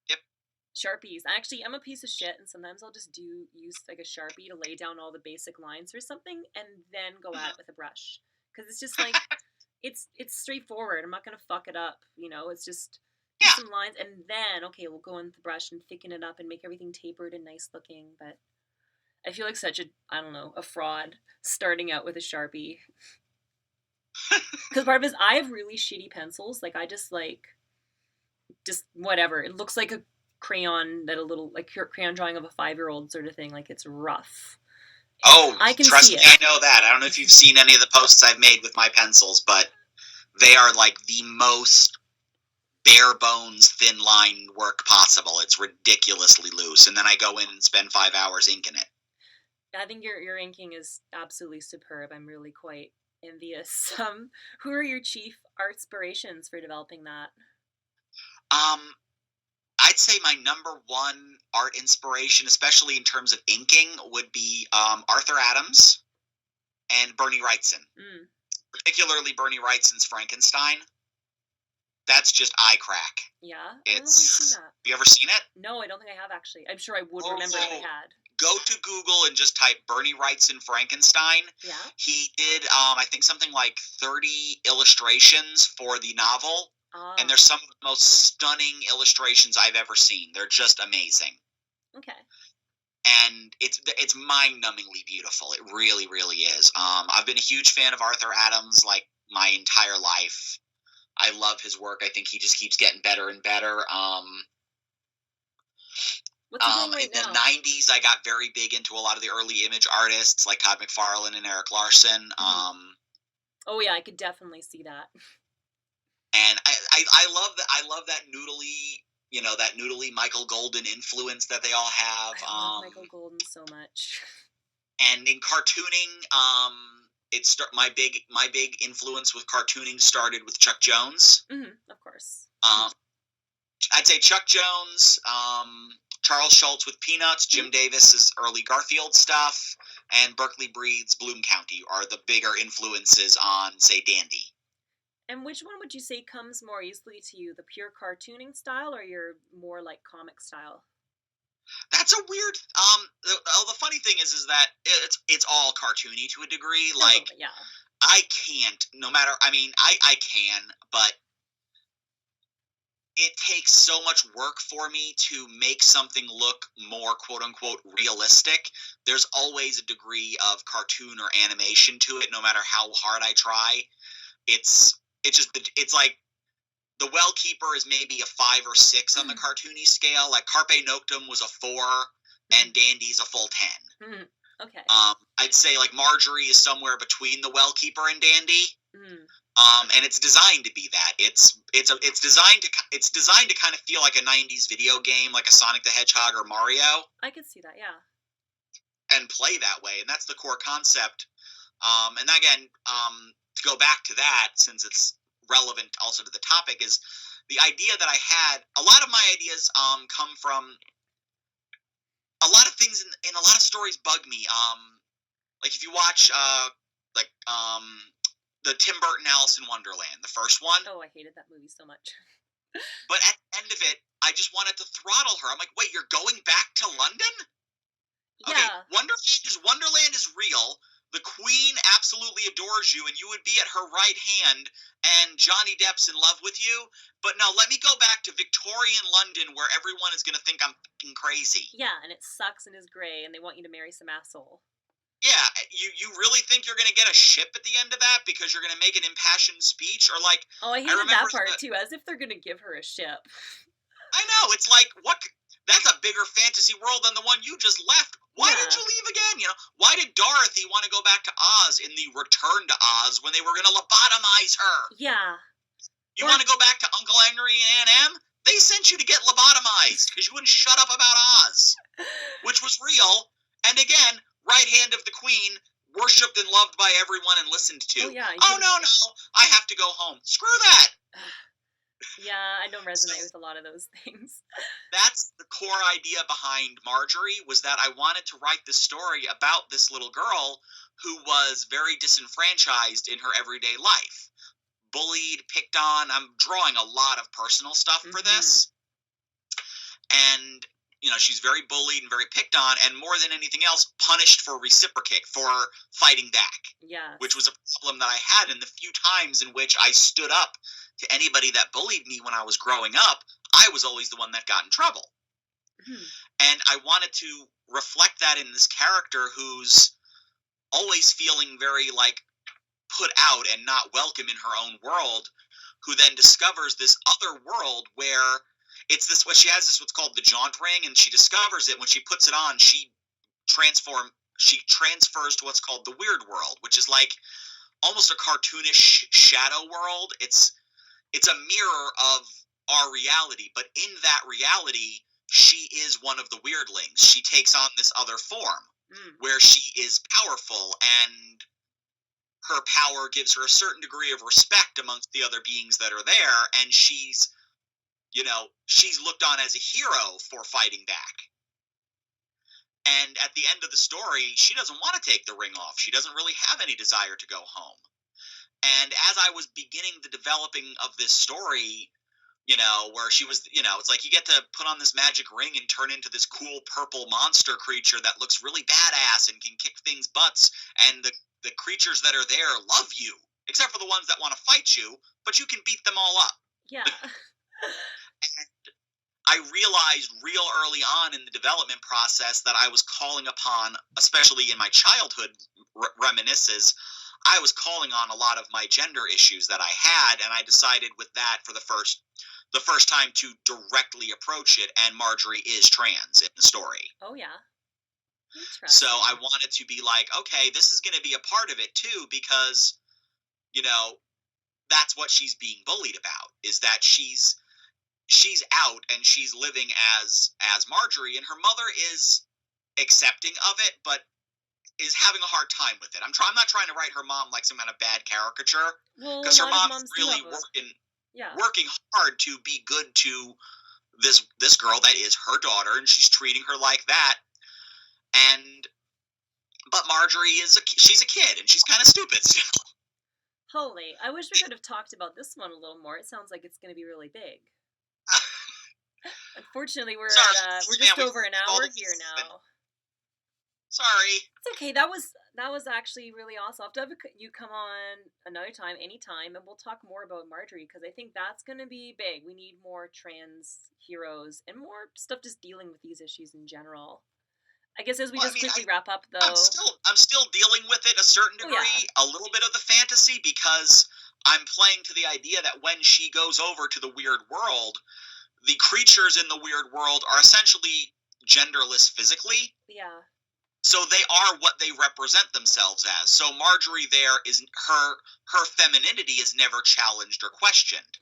Yep. Sharpies. I'm a piece of shit, and sometimes I'll just use, like, a Sharpie to lay down all the basic lines or something, and then go at it with a brush. Because it's just, like, it's straightforward. I'm not gonna fuck it up, you know. It's just Yeah. some lines, and then okay, we'll go in with the brush and thicken it up and make everything tapered and nice looking. But I feel like such a, I don't know, a fraud starting out with a Sharpie. Because part of it is I have really shitty pencils. Like I just whatever. It looks like a crayon that a little like crayon drawing of a 5-year-old sort of thing. Like it's rough. Oh, I can trust see me, it. I know that. I don't know if you've seen any of the posts I've made with my pencils, but they are like the most bare bones thin line work possible. It's ridiculously loose, and then I go in and spend 5 hours inking it. I think your inking is absolutely superb. I'm really quite envious. Who are your chief art inspirations for developing that? I'd say my number one art inspiration, especially in terms of inking, would be Arthur Adams and Bernie Wrightson. Particularly Bernie Wrightson's Frankenstein. That's just eye crack. Yeah, I don't know if I've seen that. Have you ever seen it? No, I don't think I have actually. I'm sure I would remember if I had. Go to Google and just type Bernie Wrightson Frankenstein. Yeah. He did, I think, something like 30 illustrations for the novel. And they're some of the most stunning illustrations I've ever seen. They're just amazing. Okay. And it's mind-numbingly beautiful. It really, really is. I've been a huge fan of Arthur Adams like my entire life. I love his work. I think he just keeps getting better and better. What's he doing right in the 90s, I got very big into a lot of the early image artists like Todd McFarlane and Eric Larson. Oh yeah, I could definitely see that. And I love that noodly, that noodly Michael Golden influence that they all have. I love Michael Golden so much. And in cartooning, my big influence with cartooning started with Chuck Jones. Of course. I'd say Chuck Jones, Charles Schultz with Peanuts, Jim Davis's early Garfield stuff, and Berkeley Breed's Bloom County are the bigger influences on, say, Dandy. And which one would you say comes more easily to you, the pure cartooning style or your more like comic style? That's a weird. The funny thing is that it's all cartoony to a degree. Like, yeah. I can't. No matter. I mean, I can, but it takes so much work for me to make something look more quote unquote realistic. There's always a degree of cartoon or animation to it, no matter how hard I try. It's like the Well Keeper is maybe a 5 or 6 on the cartoony scale. Like Carpe Noctem was a 4, and Dandy's a full 10. Okay. I'd say like Marjorie is somewhere between the Well Keeper and Dandy. And it's designed to be that. It's designed to kind of feel like a 90s video game, like a Sonic the Hedgehog or Mario. I could see that, yeah. And play that way, and that's the core concept. And again, to go back to that, since it's relevant also to the topic, is the idea that I had. A lot of my ideas come from a lot of things in a lot of stories bug me. Like if you watch the Tim Burton Alice in Wonderland, the first one. Oh, I hated that movie so much. But at the end of it, I just wanted to throttle her. I'm like, wait, you're going back to London? Yeah. Okay, Wonderland is real. The Queen absolutely adores you, and you would be at her right hand, and Johnny Depp's in love with you. But no, let me go back to Victorian London, where everyone is going to think I'm fucking crazy. Yeah, and it sucks and is grey, and they want you to marry some asshole. Yeah, you really think you're going to get a ship at the end of that because you're going to make an impassioned speech? Or like... Oh, I hated that part, too, as if they're going to give her a ship. I know, it's like, what... That's a bigger fantasy world than the one you just left. Why did you leave again? Why did Dorothy want to go back to Oz in the Return to Oz when they were going to lobotomize her? Yeah. You want to go back to Uncle Henry and Aunt Em? They sent you to get lobotomized because you wouldn't shut up about Oz, which was real. And again, right hand of the Queen, worshipped and loved by everyone and listened to. Oh, yeah. No, I have to go home. Screw that. Yeah, I don't resonate with a lot of those things. That's the core idea behind Marjorie, was that I wanted to write this story about this little girl who was very disenfranchised in her everyday life. Bullied, picked on. I'm drawing a lot of personal stuff for this. And, she's very bullied and very picked on, and more than anything else, punished for fighting back. Yeah. Which was a problem that I had, in the few times in which I stood up to anybody that bullied me when I was growing up, I was always the one that got in trouble. And I wanted to reflect that in this character who's always feeling very, like, put out and not welcome in her own world, who then discovers this other world where it's this, she has this, what's called the jaunt ring, and she discovers it. When she puts it on, she transfers to what's called the weird world, which is like almost a cartoonish shadow world. It's a mirror of our reality, but in that reality, she is one of the weirdlings. She takes on this other form where she is powerful, and her power gives her a certain degree of respect amongst the other beings that are there, and she's looked on as a hero for fighting back. And at the end of the story, she doesn't want to take the ring off. She doesn't really have any desire to go home. And as I was beginning the developing of this story, where she was, it's like you get to put on this magic ring and turn into this cool purple monster creature that looks really badass and can kick things butts, and the creatures that are there love you, except for the ones that want to fight you, but you can beat them all up. Yeah. And I realized real early on in the development process that I was calling upon, especially in my childhood reminiscences, I was calling on a lot of my gender issues that I had, and I decided with that for the first time to directly approach it, and Marjorie is trans in the story. Oh, yeah. So I wanted to be like, okay, this is going to be a part of it too, because, that's what she's being bullied about, is that she's out and she's living as Marjorie, and her mother is accepting of it, but is having a hard time with it. I'm not trying to write her mom like some kind of bad caricature, because her mom's really working hard to be good to this girl that is her daughter, and she's treating her like that. But Marjorie she's a kid, and she's kind of stupid still. Holy, I wish we could have talked about this one a little more. It sounds like it's going to be really big. Unfortunately, we're just over an hour here now. Sorry. It's okay. That was actually really awesome. I'll have to have you come on another time, anytime, and we'll talk more about Marjorie, because I think that's going to be big. We need more trans heroes and more stuff just dealing with these issues in general. I guess as we quickly wrap up, though, I'm still dealing with it a certain degree, a little bit of the fantasy, because I'm playing to the idea that when she goes over to the weird world, the creatures in the weird world are essentially genderless physically. Yeah. So they are what they represent themselves as. So Marjorie there is her femininity is never challenged or questioned.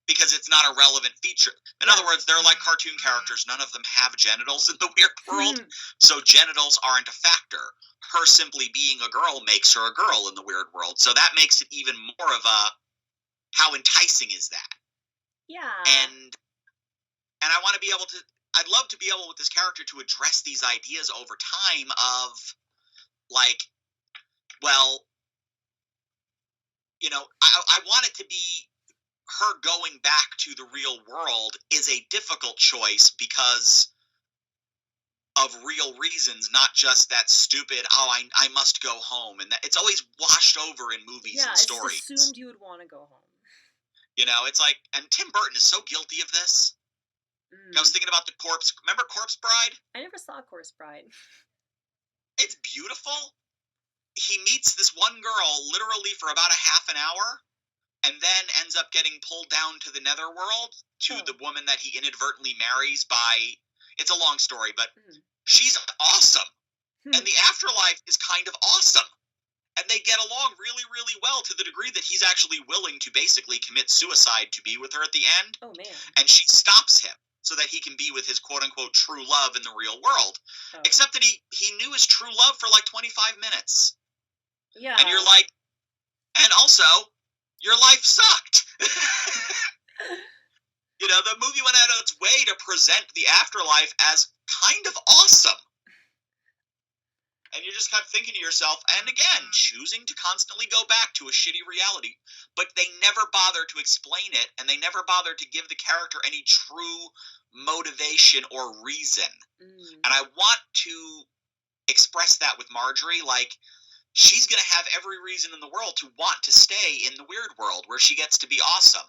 Because it's not a relevant feature. In other words, they're like cartoon characters. None of them have genitals in the weird world. So genitals aren't a factor. Her simply being a girl makes her a girl in the weird world. So that makes it even more of a, how enticing is that? Yeah. And I want to be able to, I'd love to be able with this character to address these ideas over time of, like, well, I want it to be, her going back to the real world is a difficult choice because of real reasons, not just that stupid, I must go home. And that it's always washed over in movies and stories. Yeah, it's assumed you would want to go home. It's like, and Tim Burton is so guilty of this. I was thinking about remember Corpse Bride? I never saw Corpse Bride. It's beautiful. He meets this one girl literally for about a half an hour, and then ends up getting pulled down to the netherworld to the woman that he inadvertently marries by... It's a long story, but she's awesome. And the afterlife is kind of awesome. And they get along really, really well to the degree that he's actually willing to basically commit suicide to be with her at the end. Oh, man. And she stops him so that he can be with his quote-unquote true love in the real world. Oh. Except that he knew his true love for like 25 minutes. Yeah. And you're like... And also... Your life sucked. The movie went out of its way to present the afterlife as kind of awesome. And you're just kind of thinking to yourself, and again, choosing to constantly go back to a shitty reality. But they never bother to explain it, and they never bother to give the character any true motivation or reason. And I want to express that with Marjorie. Like, she's going to have every reason in the world to want to stay in the weird world where she gets to be awesome.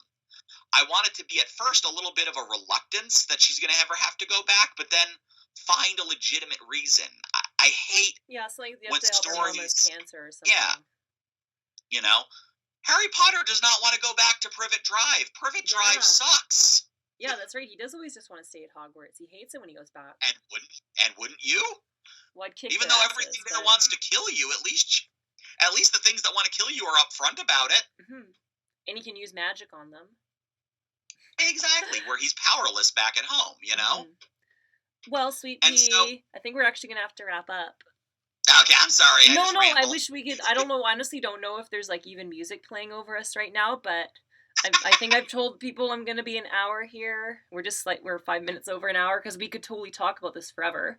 I want it to be at first a little bit of a reluctance that she's going to ever have to go back, but then find a legitimate reason. I hate so like you have when to help her mom with stories. cancer or something. Yeah. You know, Harry Potter does not want to go back to Privet Drive. Privet Drive sucks. Yeah, that's right. He does always just want to stay at Hogwarts. He hates it when he goes back. And wouldn't you? Well, I'd kick Even though everything there wants to kill you, at least the things that want to kill you are upfront about it. And he can use magic on them. Exactly, where he's powerless back at home, you know? Well, Sweet Pea, I think we're actually going to have to wrap up. Okay, I'm sorry. I wish we could. I don't know. Honestly, don't know if there's like even music playing over us right now, but I think I've told people I'm going to be an hour here. We're 5 minutes over an hour because we could totally talk about this forever.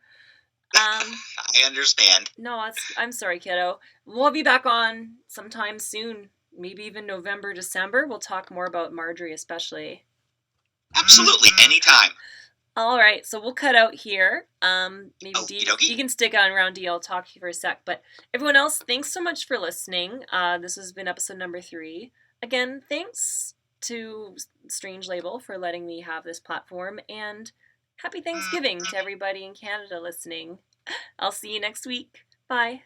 I understand. No, I'm sorry, kiddo. We'll be back on sometime soon. Maybe even November, December. We'll talk more about Marjorie, especially. Absolutely, anytime. All right, so we'll cut out here. Maybe Dee, you can stick on around, Dee. I'll talk to you for a sec. But everyone else, thanks so much for listening. This has been episode number 3. Again, thanks to Strange Label for letting me have this platform. And happy Thanksgiving to everybody in Canada listening. I'll see you next week. Bye.